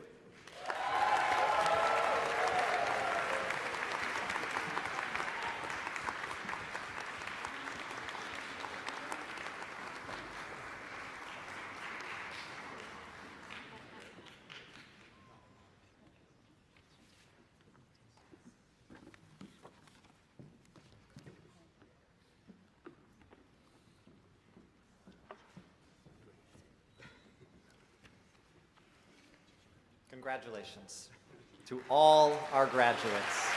Speaker 1: Congratulations to all our graduates.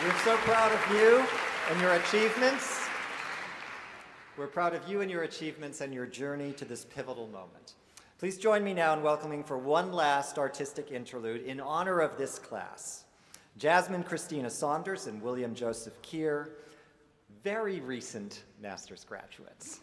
Speaker 1: We're so proud of you and your achievements. We're proud of you and your achievements and your journey to this pivotal moment. Please join me now in welcoming for one last artistic interlude in honor of this class. Jasmine Christina Saunders and William Joseph Keir, very recent master's graduates.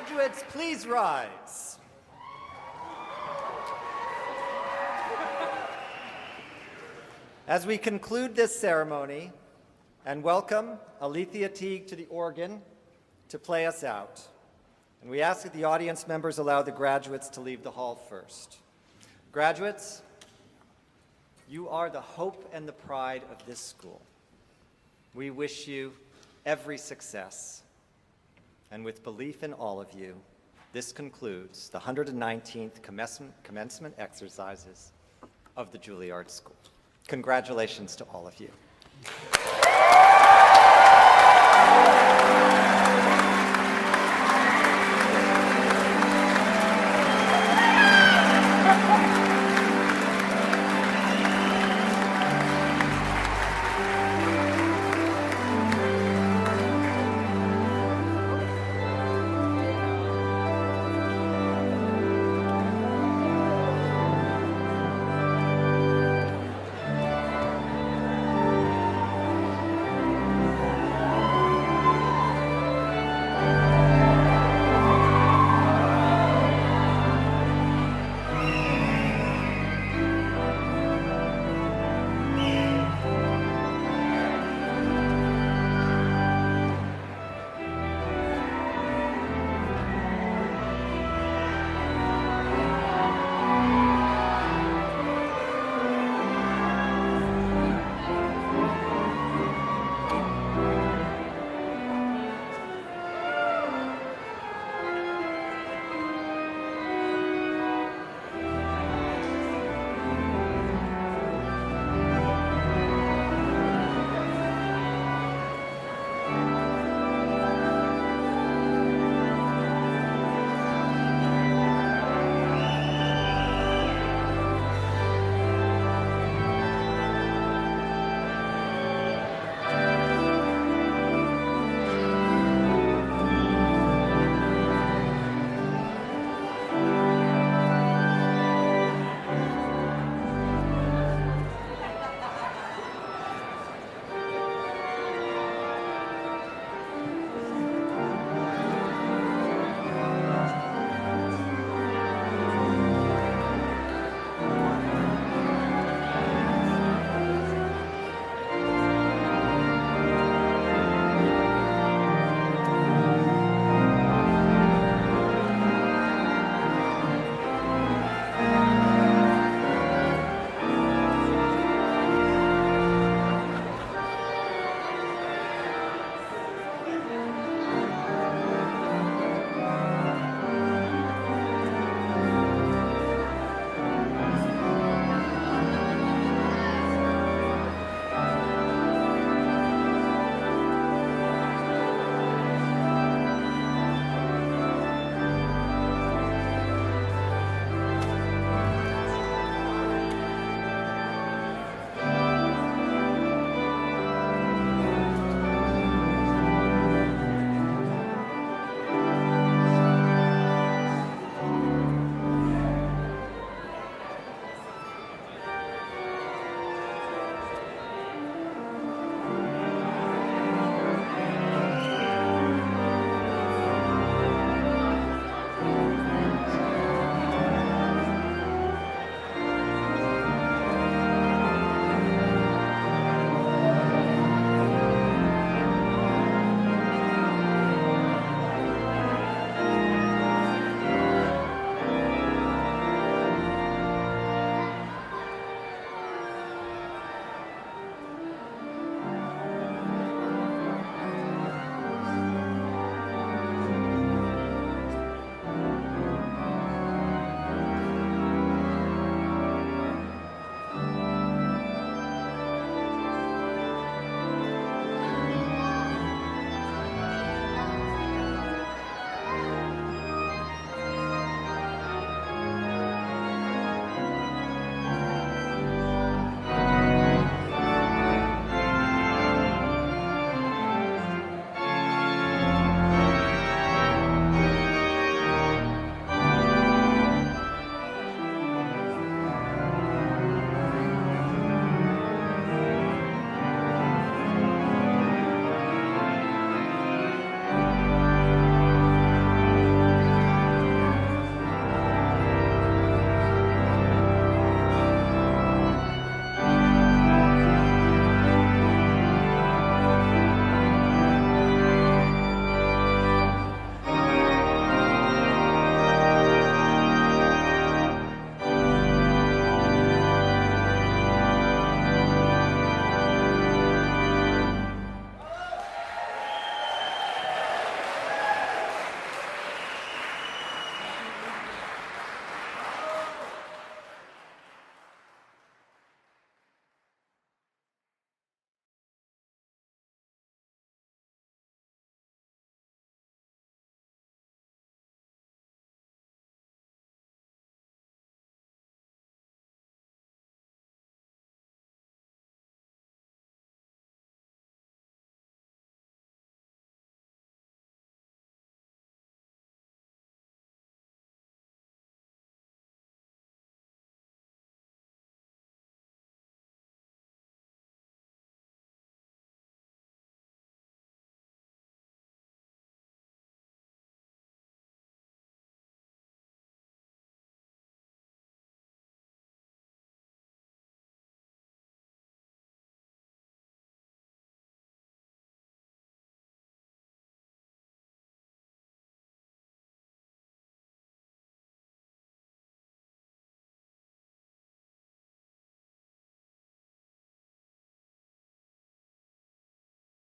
Speaker 1: Graduates, please rise. As we conclude this ceremony and welcome Alethea Teague to the organ to play us out, and we ask that the audience members allow the graduates to leave the hall first. Graduates, you are the hope and the pride of this school. We wish you every success. And with belief in all of you, this concludes the 119th commencement exercises of the Juilliard School. Congratulations to all of you.